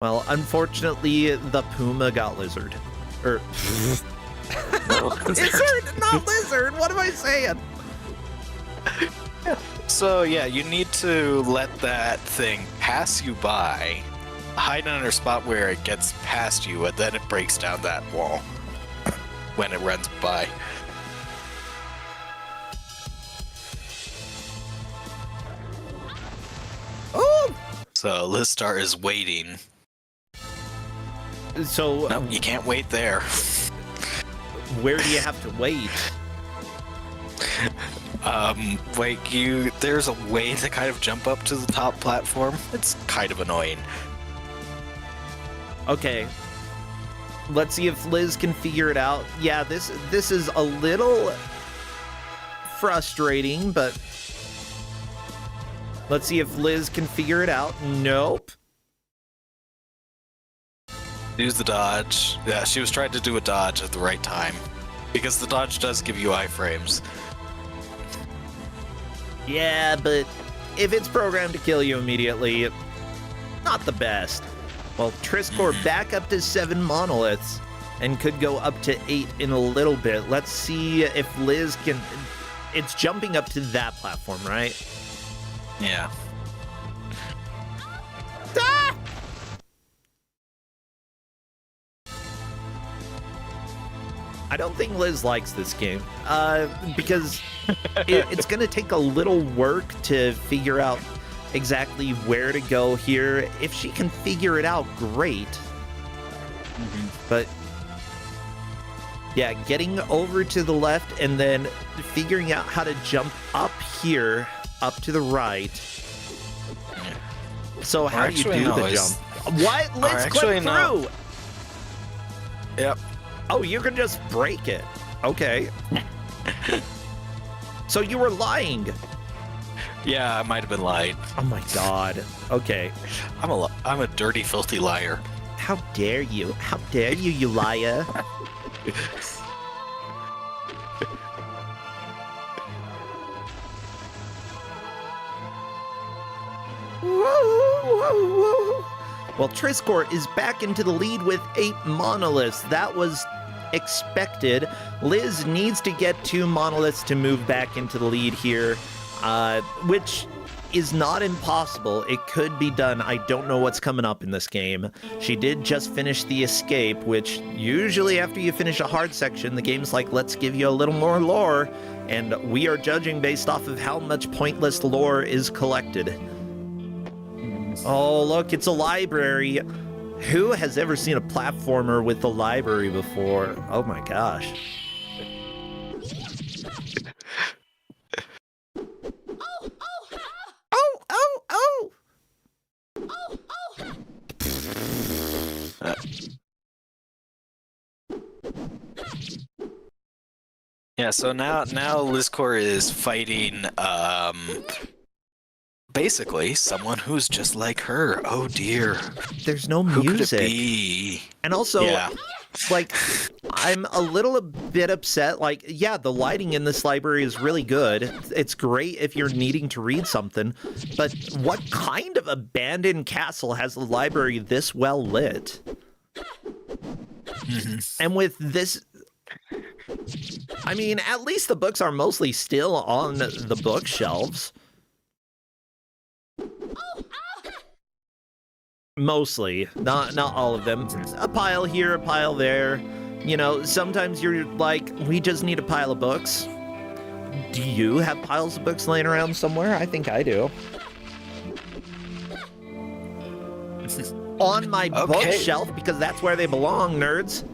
Well, unfortunately, the puma got lizard. Lizard, not lizard. What am I saying? So yeah, you need to let that thing pass you by, hide in a spot where it gets past you, and then it breaks down that wall when it runs by. Oh! So Lizstar is waiting. So No, you can't wait there. where do you have to wait? There's a way to kind of jump up to the top platform. It's kind of annoying. Okay. Let's see if Liz can figure it out. Yeah, this is a little frustrating, but let's see if Liz can figure it out. Nope. Use the dodge. Yeah, she was trying to do a dodge at the right time. Because the dodge does give you iframes. Yeah, but if it's programmed to kill you immediately, not the best. Well, Trisscorp back up to 7 monoliths and could go up to 8 in a little bit. Let's see if Liz can... It's jumping up to that platform, right? Yeah. Ah! I don't think Liz likes this game because it's going to take a little work to figure out exactly where to go here. If she can figure it out, great. But yeah, getting over to the left and then figuring out how to jump up here, up to the right. So how do you do the jump? What? Let's click through. Yep. Oh, you can just break it. Okay. So you were lying. Yeah, I might have been lying. Oh my god. Okay. I'm a dirty, filthy liar. How dare you? How dare you, you liar? Whoa. Well, Trisscorp is back into the lead with 8 monoliths. That was expected. Liz needs to get 2 monoliths to move back into the lead here, which is not impossible. It could be done. I don't know what's coming up in this game. She did just finish the escape, which usually after you finish a hard section, the game's like, let's give you a little more lore, and we are judging based off of how much pointless lore is collected. Oh, look, it's a library. Who has ever seen a platformer with the library before? Oh my gosh. Yeah, so now Lizstar is fighting basically someone who's just like her. Oh dear. There's no Who music. Could it be? And also, yeah. like, I'm a little bit upset. Like, yeah, the lighting in this library is really good. It's great if you're needing to read something. But what kind of abandoned castle has the library this well lit? And with this... I mean, at least the books are mostly still on the bookshelves. Mostly, not all of them. A pile here, a pile there. You know, sometimes you're like, we just need a pile of books. Do you have piles of books laying around somewhere? I think I do. On my bookshelf, because that's where they belong, nerds.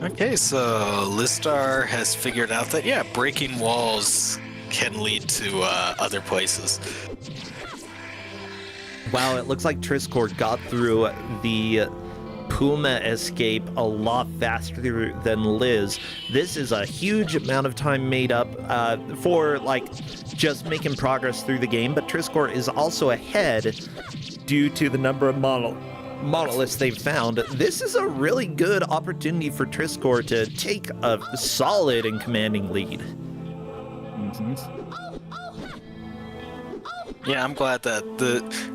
Okay, so Lizstar has figured out that, yeah, breaking walls can lead to other places. Wow, it looks like Trisscorp got through the Puma escape a lot faster than Liz. This is a huge amount of time made up for like just making progress through the game, but Trisscorp is also ahead due to the number of monoliths they've found. This is a really good opportunity for Trisscorp to take a solid and commanding lead. Yeah, I'm glad that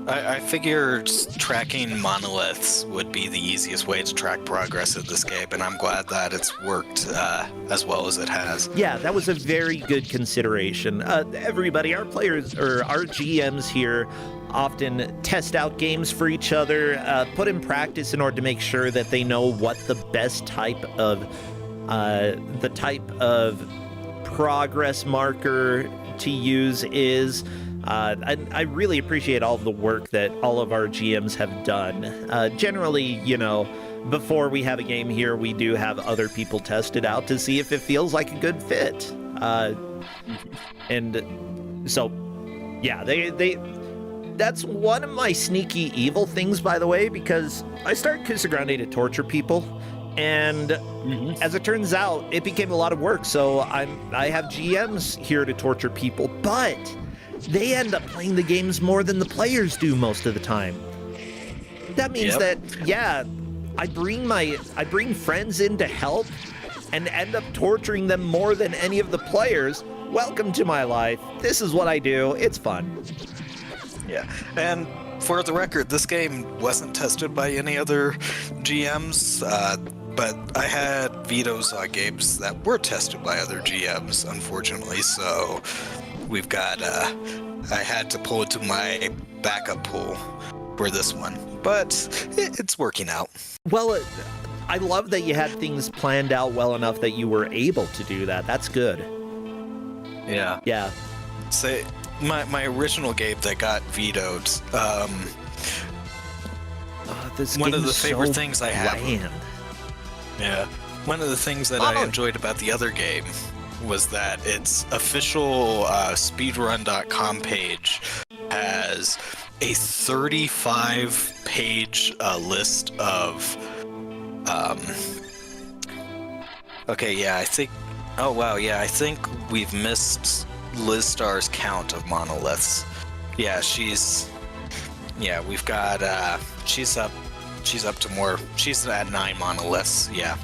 I figured tracking monoliths would be the easiest way to track progress in this game, and I'm glad that it's worked as well as it has. Yeah, that was a very good consideration. Everybody, our players, or our GMs here, often test out games for each other, put in practice in order to make sure that they know what the best type of progress marker to use is. I really appreciate all of the work that all of our GMs have done. Generally, you know, before we have a game here, we do have other people test it out to see if it feels like a good fit. And so, yeah, that's one of my sneaky evil things, by the way, because I started Kusogrand8 to torture people. And as it turns out, it became a lot of work. So I have GMs here to torture people, but they end up playing the games more than the players do most of the time. That means that, yeah, I bring friends in to help and end up torturing them more than any of the players. Welcome to my life. This is what I do. It's fun. Yeah, and for the record, this game wasn't tested by any other GMs, but I had vetoes on games that were tested by other GMs, unfortunately, so we've got, I had to pull it to my backup pool for this one, but it's working out. Well, I love that you had things planned out well enough that you were able to do that. That's good. Yeah. Yeah. Say, my original game that got vetoed, one of the favorite things I have. Yeah. One of the things that I enjoyed about the other game was that its official speedrun.com page has a 35-page list of okay, yeah, I think I think we've missed Lizstar's count of monoliths. Yeah, we've got she's up to more. She's at 9 monoliths. Yeah.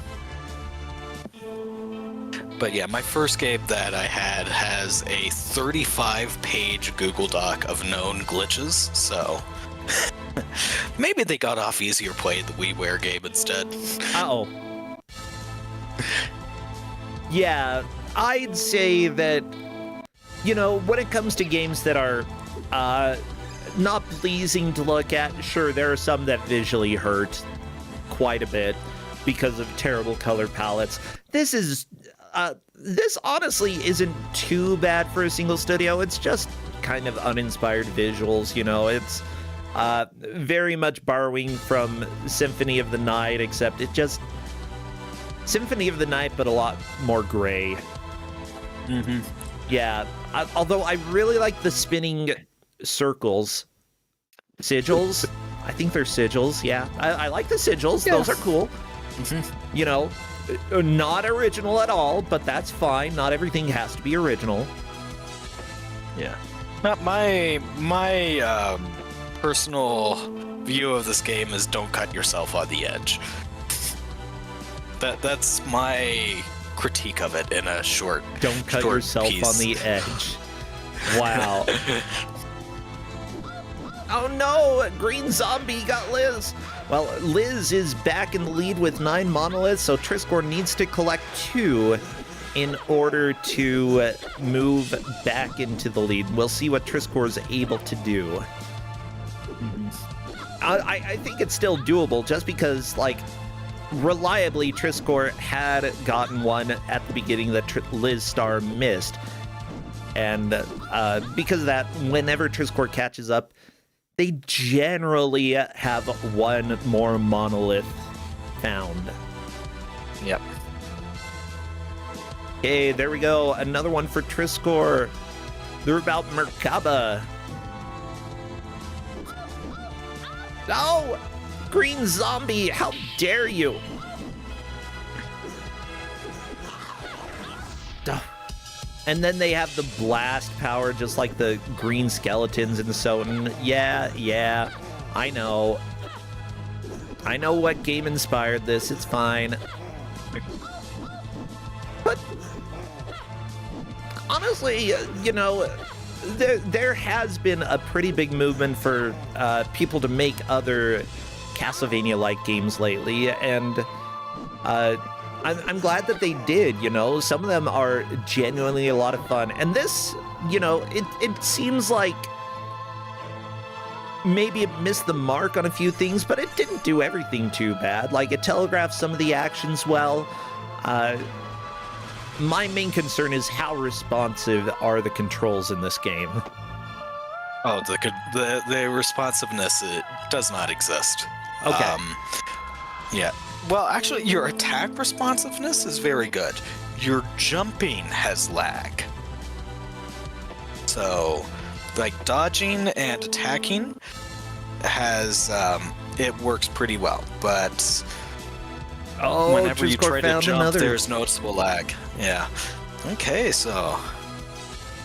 But yeah, my first game that I had has a 35-page Google Doc of known glitches, so maybe they got off easier playing the WiiWare game instead. Uh-oh. Yeah, I'd say that, you know, when it comes to games that are not pleasing to look at, sure, there are some that visually hurt quite a bit because of terrible color palettes. This honestly isn't too bad for a single studio. It's just kind of uninspired visuals, you know. It's very much borrowing from Symphony of the Night, except it just Symphony of the Night, but a lot more gray. Yeah, although I really like the spinning circles. Sigils? I think they're sigils, yeah. I like the sigils. Yeah. Those are cool. You know, not original at all, but that's fine. Not everything has to be original. Yeah. My personal view of this game is don't cut yourself on the edge. That's my critique of it in a short Don't cut yourself piece. On the edge. Wow. Oh no, Green Zombie got Liz. Well, Liz is back in the lead with 9 monoliths, so Trisscorp needs to collect 2 in order to move back into the lead. We'll see what Trisscorp is able to do. I think it's still doable just because, like, reliably Trisscorp had gotten one at the beginning that Lizstar missed. And because of that, whenever Trisscorp catches up, they generally have 1 more monolith found. Yep. Okay, there we go. Another one for Trisscorp. They're about Merkaba. No! green zombie! How dare you! Duh. And then they have the blast power, just like the green skeletons in Soten. Yeah, I know. I know what game inspired this, it's fine. But honestly, you know, there has been a pretty big movement for people to make other Castlevania-like games lately, and I'm glad that they did, you know. Some of them are genuinely a lot of fun. And this, you know, it seems like maybe it missed the mark on a few things, but it didn't do everything too bad. Like, it telegraphed some of the actions well. My main concern is how responsive are the controls in this game. Oh, the responsiveness, it does not exist. Okay. Yeah. Well, actually, your attack responsiveness is very good. Your jumping has lag. So, like, dodging and attacking has, it works pretty well, but whenever you try to jump, there's noticeable lag. Yeah. Okay, so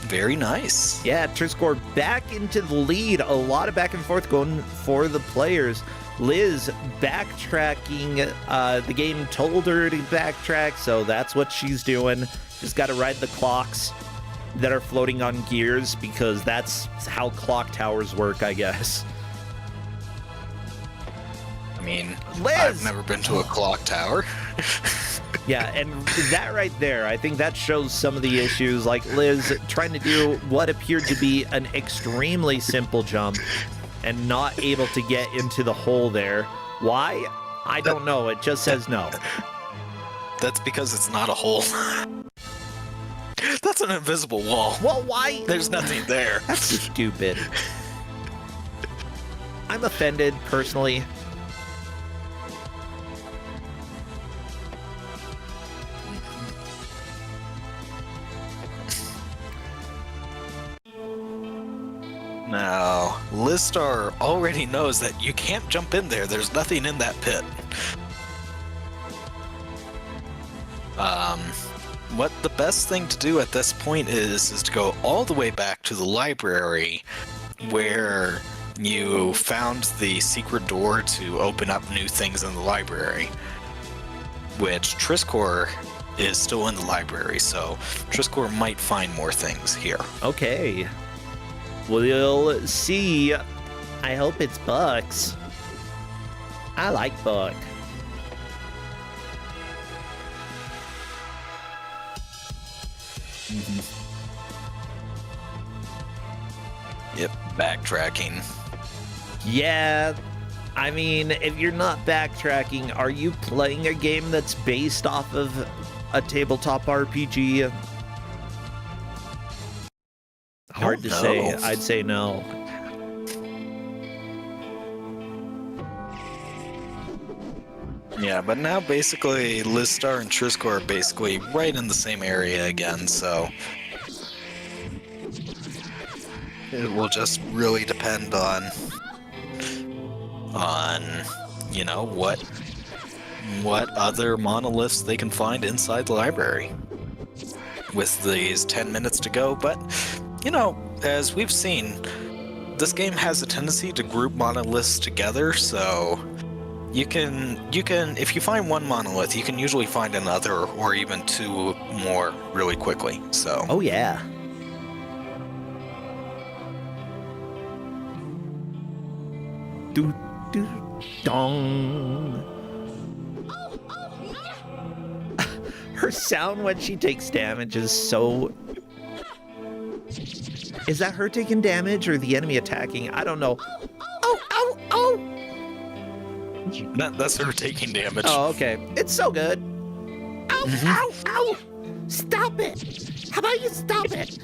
very nice. Yeah, Trisscorp back into the lead. A lot of back and forth going for the players. Liz backtracking. The game told her to backtrack, so that's what she's doing. Just got to ride the clocks that are floating on gears, because that's how clock towers work, I guess. I mean, Liz! I've never been to a clock tower. Yeah, and that right there, I think that shows some of the issues. Like, Liz trying to do what appeared to be an extremely simple jump and not able to get into the hole there. Why? I don't know. It just says no. That's because it's not a hole. That's an invisible wall. Well, why? There's nothing there. That's stupid. I'm offended, personally. Now, Lizstar already knows that you can't jump in there. There's nothing in that pit. What the best thing to do at this point is to go all the way back to the library where you found the secret door to open up new things in the library, which Trisscorp is still in the library, so Trisscorp might find more things here. Okay. We'll see. I hope it's Bucks. I like Buck. Yep, backtracking. Yeah, I mean, if you're not backtracking, are you playing a game that's based off of a tabletop RPG? Hard to say. I'd say no. Yeah, but now basically Lizstar and Trisscorp are basically right in the same area again, so it will just really depend on you know, what other monoliths they can find inside the library with these 10 minutes to go. But you know, as we've seen, this game has a tendency to group monoliths together, so you can if you find one monolith, you can usually find another or even two more really quickly. So oh yeah. Do do dong. Her sound when she takes damage is so... Is that her taking damage or the enemy attacking? I don't know. Oh, oh, oh! That's her taking damage. Oh, okay. It's so good. Ow, ow, ow! Stop it! How about you stop it?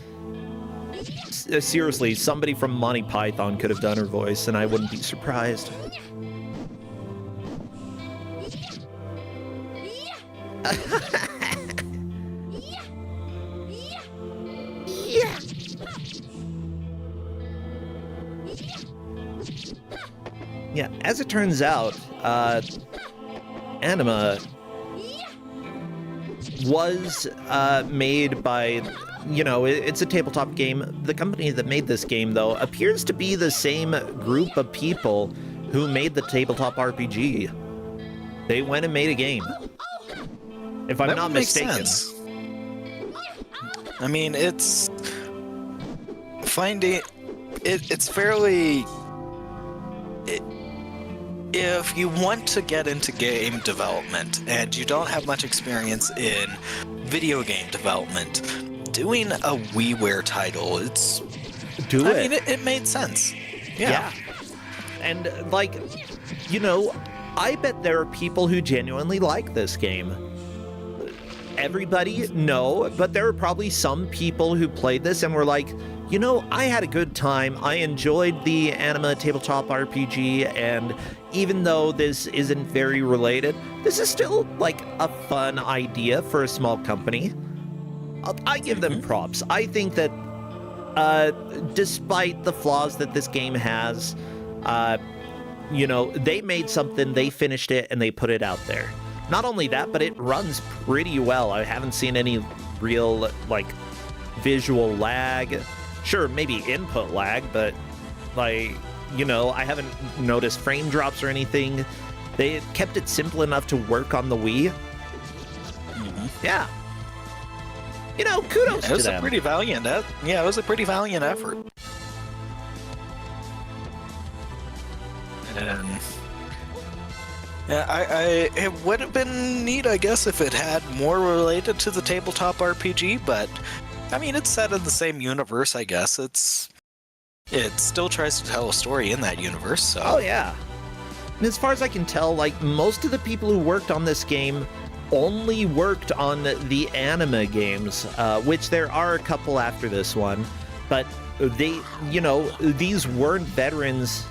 Seriously, somebody from Monty Python could have done her voice, and I wouldn't be surprised. Yeah. Yeah, as it turns out, Anima was made by, it's a tabletop game. The company that made this game, though, appears to be the same group of people who made the tabletop RPG. They went and made a game. If I'm not mistaken. Sense. I mean, it's finding it's fairly. If you want to get into game development and you don't have much experience in video game development, doing a WiiWare title, I mean, it made sense. Yeah. And, I bet there are people who genuinely like this game. Everybody, no, but there are probably some people who played this and were like, I had a good time. I enjoyed the Anima tabletop RPG, and even though this isn't very related, this is still, a fun idea for a small company. I give them props. I think that, despite the flaws that this game has, they made something, they finished it, and they put it out there. Not only that, but it runs pretty well. I haven't seen any real, visual lag. Sure, maybe input lag, but, I haven't noticed frame drops or anything. They kept it simple enough to work on the Wii. Yeah. Kudos to them. It was a pretty valiant, it was a pretty valiant effort. And it would have been neat, I guess, if it had more related to the tabletop RPG, but I mean, it's set in the same universe, I guess. It still tries to tell a story in that universe, so. Oh, yeah. And as far as I can tell, most of the people who worked on this game only worked on the Anima games, which there are a couple after this one, but they, these weren't veterans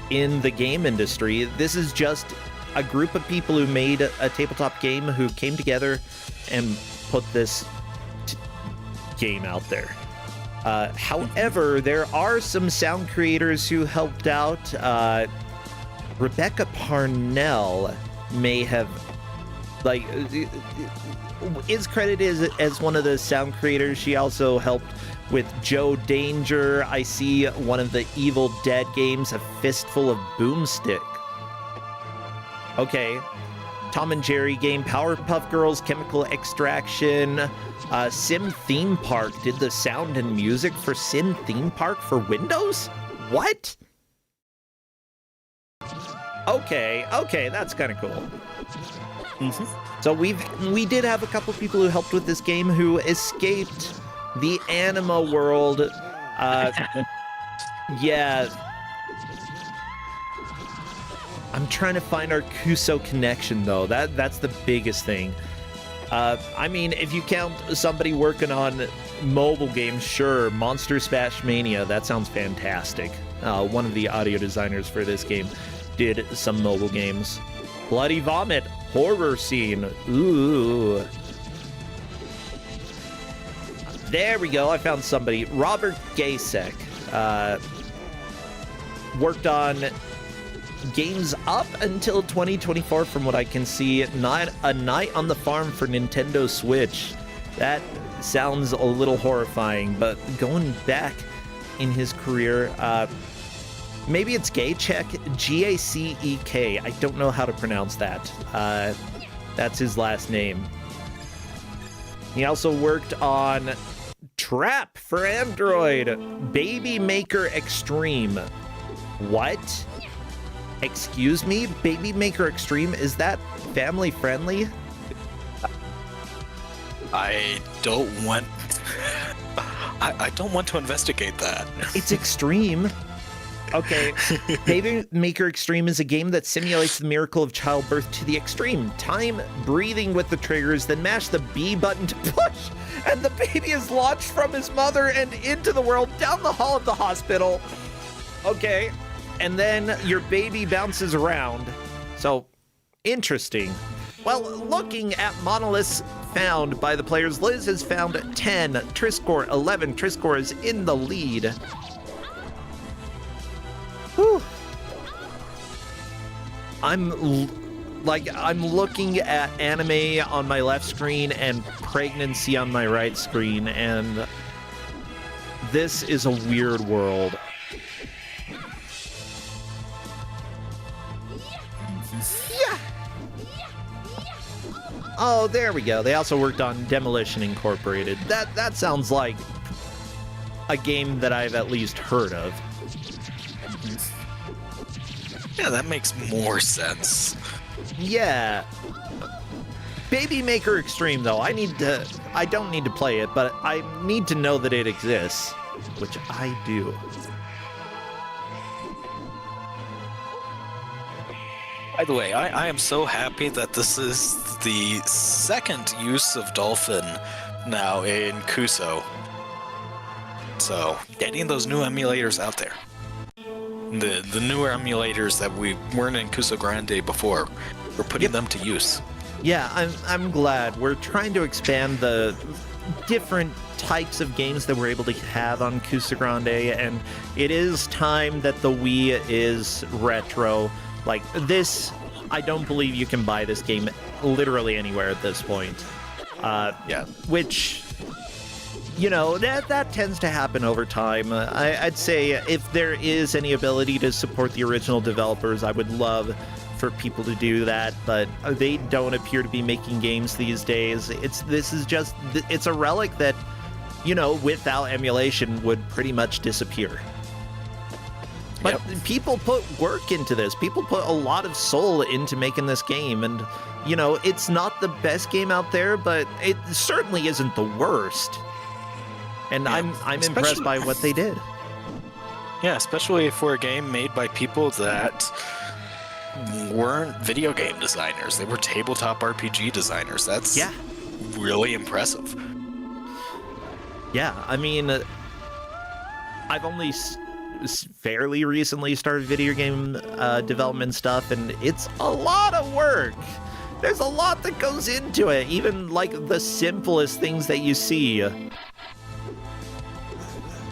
in the game industry. This is just a group of people who made a tabletop game who came together and put this game out there. However, there are some sound creators who helped out. Rebecca Parnell may have, is credited as one of the sound creators. She also helped with Joe Danger. I see one of the Evil Dead games, A Fistful of Boomstick. Okay. Tom and Jerry game, Powerpuff Girls, Chemical Extraction, Sim Theme Park did the sound and music for Sim Theme Park for Windows? What? Okay, that's kind of cool. So we did have a couple people who helped with this game who escaped the Anima world. Yeah. I'm trying to find our Kuso connection, though. That's the biggest thing. I mean, if you count somebody working on mobile games, sure, Monster Smash Mania, that sounds fantastic. One of the audio designers for this game did some mobile games. Bloody Vomit, horror scene. Ooh. There we go, I found somebody. Robert Gasek worked on games up until 2024, from what I can see. Not A Night on the Farm for Nintendo Switch. That sounds a little horrifying, but going back in his career, maybe it's Gacek, G-A-C-E-K. I don't know how to pronounce that. That's his last name. He also worked on Trap for Android, Baby Maker Extreme. What? Excuse me? Baby Maker Extreme? Is that family friendly? I don't want to investigate that. It's extreme. Okay. Baby Maker Extreme is a game that simulates the miracle of childbirth to the extreme. Time breathing with the triggers, then mash the B button to push, and the baby is launched from his mother and into the world down the hall of the hospital. Okay. And then your baby bounces around. So, interesting. Well, looking at monoliths found by the players, Liz has found 10, Trisscorp 11. Trisscorp is in the lead. Whew. I'm looking at anime on my left screen and pregnancy on my right screen, and this is a weird world. Yeah. Oh, there we go. They also worked on Demolition Incorporated. That sounds like a game that I've at least heard of. Yeah, that makes more sense. Yeah. Baby Maker Extreme, though, I don't need to play it, but I need to know that it exists, which I do. By the way, I am so happy that this is the second use of Dolphin now in Kuso. So, getting those new emulators out there. The newer emulators that we weren't in Kusogrand8 before, we're putting them to use. Yeah, I'm glad. We're trying to expand the different types of games that we're able to have on Kusogrand8, and it is time that the Wii is retro. Like, this, I don't believe you can buy this game literally anywhere at this point. Yeah. Which, you know, that tends to happen over time. I'd say if there is any ability to support the original developers, I would love for people to do that, but they don't appear to be making games these days. It's a relic that, you know, without emulation would pretty much disappear. But people put work into this. People put a lot of soul into making this game, and, you know, it's not the best game out there, but it certainly isn't the worst. And I'm impressed by what they did. Yeah, especially for a game made by people that weren't video game designers. They were tabletop RPG designers. That's really impressive. Yeah, I mean, I've only fairly recently started video game development stuff, and it's a lot of work. There's a lot that goes into it, even like the simplest things that you see.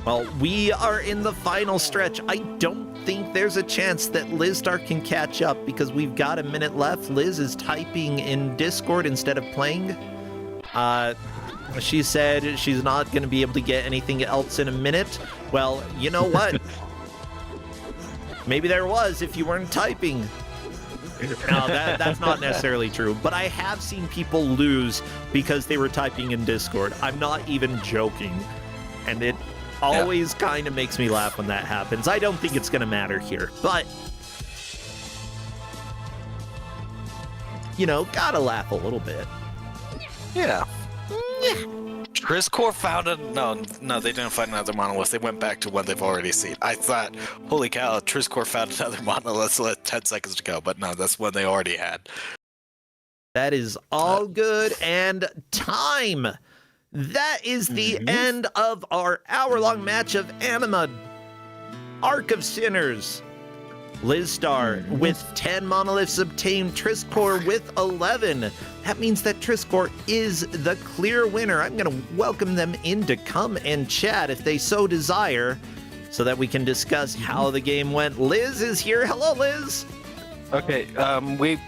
Well, we are in the final stretch. I don't think there's a chance that Lizstar can catch up because we've got a minute left. Liz is typing in Discord instead of playing. She said she's not going to be able to get anything else in a minute. Well, you know what? Maybe there was if you weren't typing. No, that's not necessarily true. But I have seen people lose because they were typing in Discord. I'm not even joking. And it always kind of makes me laugh when that happens. I don't think it's going to matter here. But, you know, gotta laugh a little bit. Yeah. Trisscorp found no, they didn't find another monolith. They went back to one they've already seen. I thought, holy cow, Trisscorp found another monolith, 10 seconds to go, but no, that's one they already had. That is all good, and time! That is the end of our hour-long match of Anima, Arc of Sinners. Lizstar with 10 monoliths obtained, Trisscorp with 11. That means that Trisscorp is the clear winner. I'm going to welcome them in to come and chat if they so desire, so that we can discuss how the game went. Liz is here. Hello, Liz. Okay, the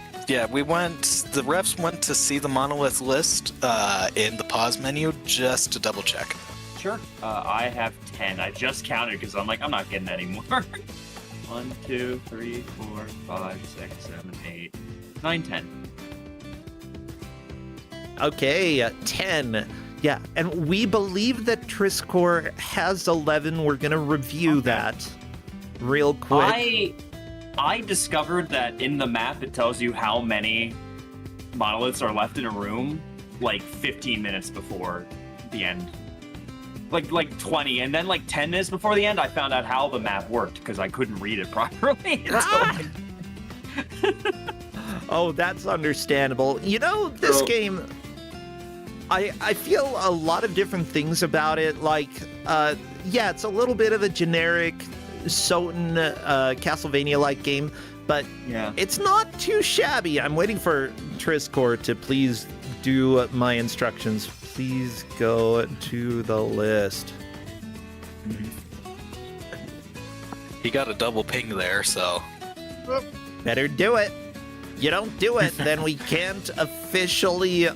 refs went to see the monolith list in the pause menu just to double check. Sure. I have 10. I just counted because I'm like, I'm not getting any more. 1, 2, 3, 4, 5, 6, 7, 8, 9, 10. Okay, 10. Yeah, and we believe that Trisscorp has 11. We're going to review that real quick. I discovered that in the map it tells you how many monoliths are left in a room like 15 minutes before the end. Like 20, and then like 10 minutes before the end I found out how the map worked because I couldn't read it properly. Oh, that's understandable. You know, this game, I feel a lot of different things about it. Like, yeah, it's a little bit of a generic Soten Castlevania-like game, but it's not too shabby. I'm waiting for Trisscorp to please do my instructions. Please go to the list. He got a double ping there, so... Better do it. you don't do it, then we can't officially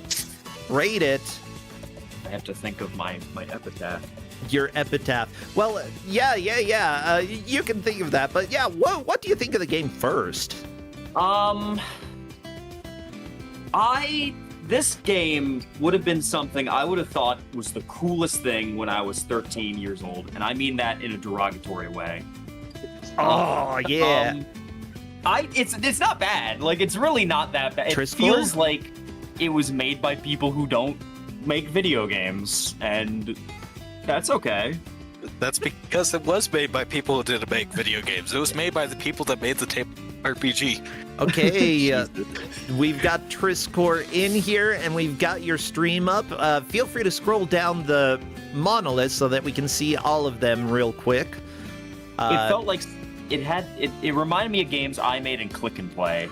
rate it. I have to think of my epitaph. Your epitaph. Well, yeah. You can think of that, but yeah, what do you think of the game first? This game would have been something I would have thought was the coolest thing when I was 13 years old, and I mean that in a derogatory way. Oh yeah. It's not bad. Like, it's really not that bad. It feels like it was made by people who don't make video games, and that's okay. That's because it was made by people who didn't make video games. It was made by the people that made the tape RPG. Okay, we've got Trisscorp in here, and we've got your stream up. Feel free to scroll down the monolith so that we can see all of them real quick. It felt like it reminded me of games I made in Click and Play.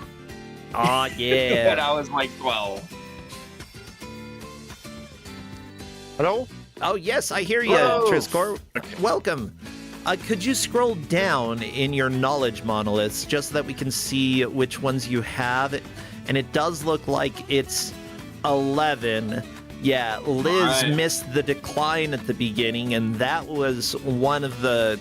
Oh, yeah. When I was like 12. Hello? Oh, yes, I hear you, Trisscorp. Welcome. Could you scroll down in your knowledge monoliths just so that we can see which ones you have? And it does look like it's 11. Yeah, Liz missed the decline at the beginning, and that was one of the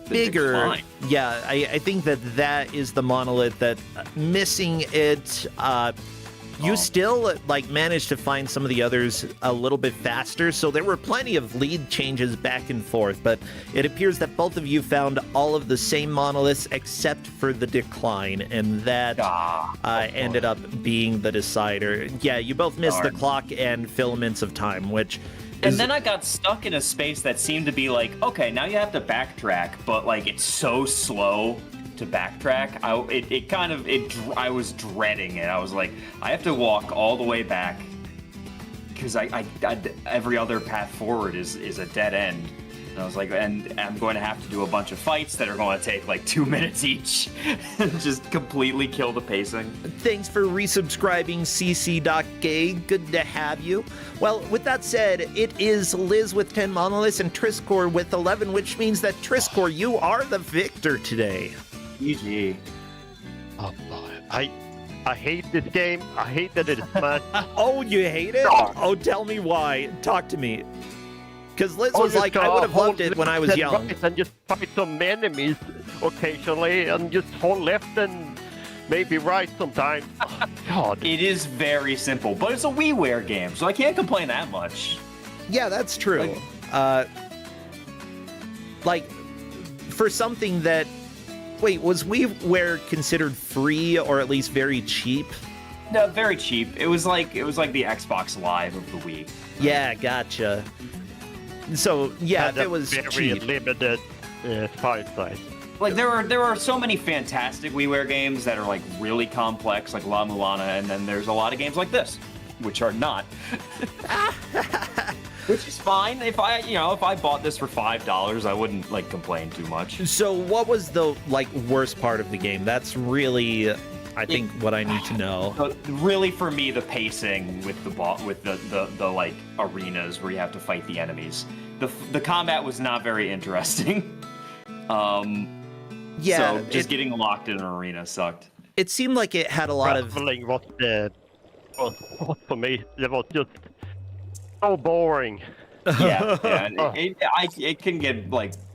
bigger... Decline. Yeah, I think that is the monolith that missing it... You still, managed to find some of the others a little bit faster, so there were plenty of lead changes back and forth, but it appears that both of you found all of the same monoliths except for the decline, and that ended up being the decider. Yeah, you both missed the clock and filaments of time, which... And then I got stuck in a space that seemed to be like, okay, now you have to backtrack, but, it's so slow to backtrack. I was dreading it. I was like, I have to walk all the way back because I every other path forward is a dead end. And I was like, and I'm going to have to do a bunch of fights that are going to take 2 minutes each and just completely kill the pacing. Thanks for resubscribing, cc.gay. Good to have you. Well, with that said, it is Liz with 10 monoliths and Trisscorp with 11, which means that Trisscorp, you are the victor today. GG. Oh, I hate this game. I hate that it is fun. Oh, you hate it? Oh, tell me why. Talk to me. Because Liz was like, I would have loved it when I was young. And just fight some enemies occasionally, and just hold left and maybe right sometimes. Oh, God. It is very simple, but it's a WiiWare game, so I can't complain that much. Yeah, that's true. For something that... Wait, was WiiWare considered free or at least very cheap? No, very cheap. It was like the Xbox Live of the Wii. Yeah, gotcha. So yeah, if it was very cheap. limited file size. There are so many fantastic WiiWare games that are really complex, like La Mulana, and then there's a lot of games like this, which are not. Which is fine. If I bought this for $5, I wouldn't complain too much. So what was the worst part of the game? That's really, I think, what I need to know. Really, for me, the pacing with the arenas where you have to fight the enemies. The combat was not very interesting. Yeah. So just getting locked in an arena sucked. It seemed like it had a lot of. Traveling was for me. It was just so boring. Yeah. It can get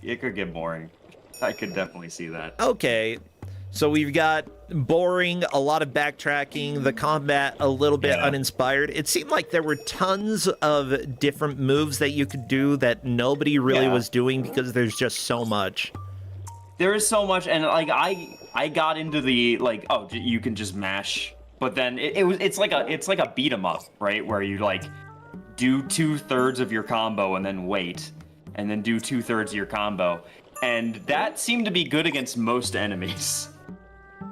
it could get boring. I could definitely see that. Okay. So we've got boring, a lot of backtracking, the combat a little bit uninspired. It seemed like there were tons of different moves that you could do that nobody really was doing because there's just so much. There is so much, and I got into the you can just mash, but then it's like a beat 'em up, right? Where you do 2/3 of your combo and then wait, and then do 2/3 of your combo, and that seemed to be good against most enemies.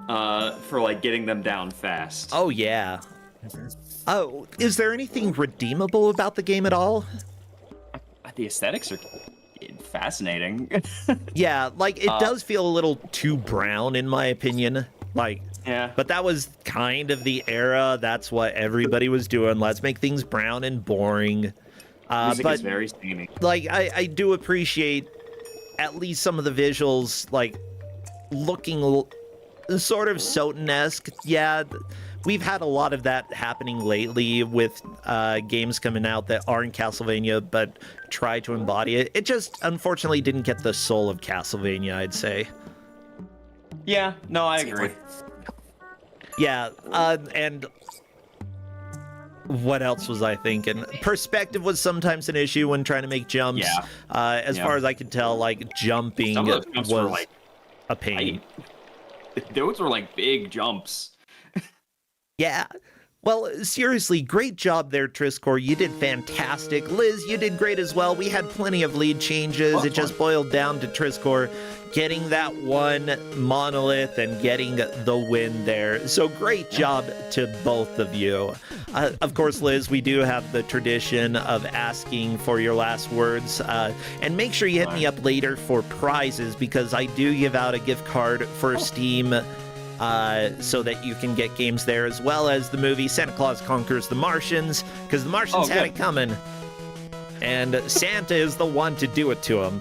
For getting them down fast. Oh yeah. Oh, is there anything redeemable about the game at all? The aesthetics are fascinating. Yeah, it does feel a little too brown in my opinion. Yeah. But that was kind of the era. That's what everybody was doing. Let's make things brown and boring. Music but is very steamy. I do appreciate at least some of the visuals, looking sort of Soten-esque. Yeah, we've had a lot of that happening lately with games coming out that aren't Castlevania but try to embody it. It just unfortunately didn't get the soul of Castlevania, I'd say. Yeah, no, I agree. Yeah, and what else was I thinking? Perspective was sometimes an issue when trying to make jumps. Yeah. As far as I could tell, like, jumping Some of those jumps was were, like, a pain. Those were like big jumps. Yeah. Well, seriously, great job there, Trisscorp. You did fantastic. Liz, you did great as well. We had plenty of lead changes. It just boiled down to Trisscorp getting that one monolith and getting the win there. So great job to both of you. Of course, Liz, we do have the tradition of asking for your last words. And make sure you hit me up later for prizes, because I do give out a gift card for Steam so that you can get games there, as well as the movie Santa Claus Conquers the Martians, because the Martians had it coming. And Santa is the one to do it to them.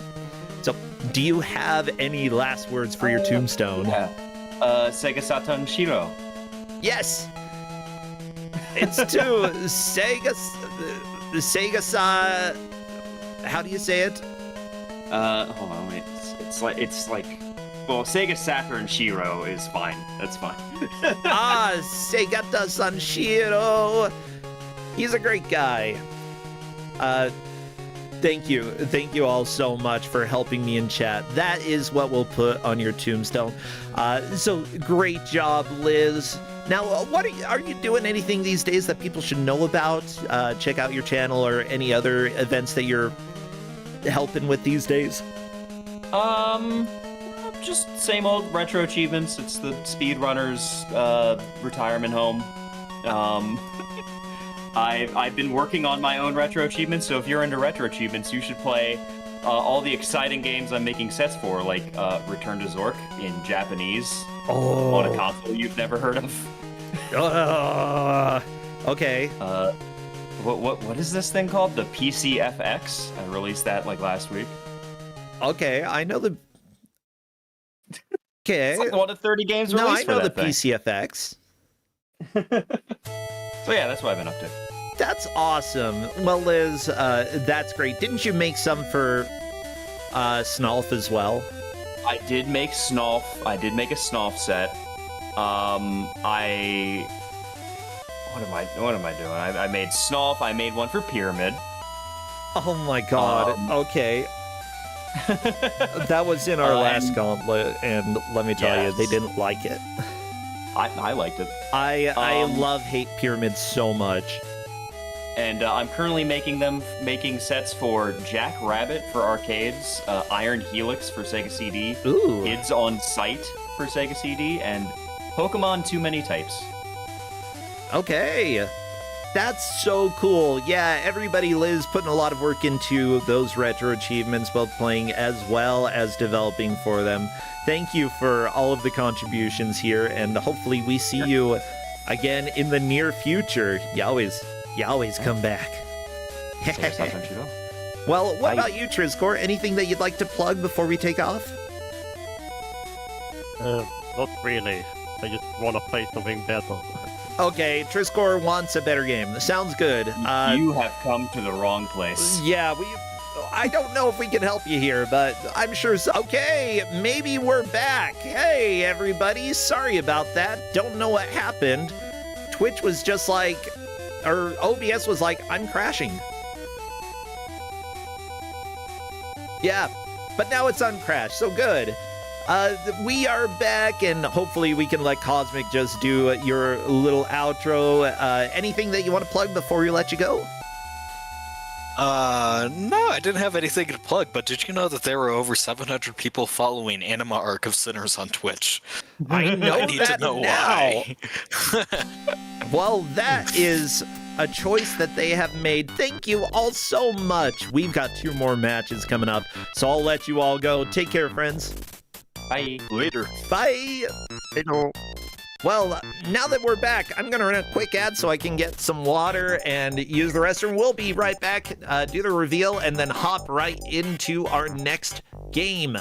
So, do you have any last words for your tombstone? Yeah. Sega Saturn Shiro. Yes! It's to Sega Sa... How do you say it? Hold on, wait. It's like... Well, Sega Saturn Shiro is fine. That's fine. Sega Sanshiro. He's a great guy. Thank you all so much for helping me in chat. That is what we'll put on your tombstone. So great job, Liz. Now, what are you doing anything these days that people should know about? Check out your channel or any other events that you're helping with these days. Just same old retro achievements. It's the speedrunners retirement home. I've been working on my own retro achievements, so if you're into retro achievements, you should play all the exciting games I'm making sets for, like Return to Zork in Japanese on a console you've never heard of. Okay. What is this thing called? The PCFX? I released that like last week. Okay, I know the... Okay. It's like one of 30 games released No, I know the thing. PCFX. So yeah, that's what I've been up to. That's awesome. Well, Liz, that's great. Didn't you make some for Snolf as well? I did make Snolf. I did make a Snolf set. What am I doing? I made Snolf. I made one for Pyramid. Oh my god. Okay. That was in our last gauntlet, and let me tell you, they didn't like it. I liked it. I love-hate Pyramid so much. And I'm currently making sets for Jack Rabbit for arcades, Iron Helix for Sega CD, Ooh. Kids on Sight for Sega CD, and Pokemon Too Many Types. Okay. That's so cool. Yeah, everybody, Liz, putting a lot of work into those retro achievements, both playing as well as developing for them. Thank you for all of the contributions here, and hopefully we see you again in the near future. You always come back. Well, what about you, Trisscorp? Anything that you'd like to plug before we take off? Not really. I just want to play something better. Okay, Trisscorp wants a better game. Sounds good. You have come to the wrong place. Yeah, I don't know if we can help you here, but I'm sure so. Okay, maybe we're back. Hey, everybody. Sorry about that. Don't know what happened. Twitch was just like, or OBS was like, I'm crashing. Yeah, but now it's uncrashed, so good. We are back, and hopefully we can let Cosmic just do your little outro. Anything that you want to plug before we let you go? No, I didn't have anything to plug, but did you know that there were over 700 people following Anima Arc of Sinners on Twitch? I know I need that to know now. why. Well, that is a choice that they have made. Thank you all so much. We've got 2 more matches coming up, so I'll let you all go. Take care, friends. Bye. Later. Bye. Hello. Well, now that we're back, I'm going to run a quick ad so I can get some water and use the restroom. We'll be right back, do the reveal, and then hop right into our next game.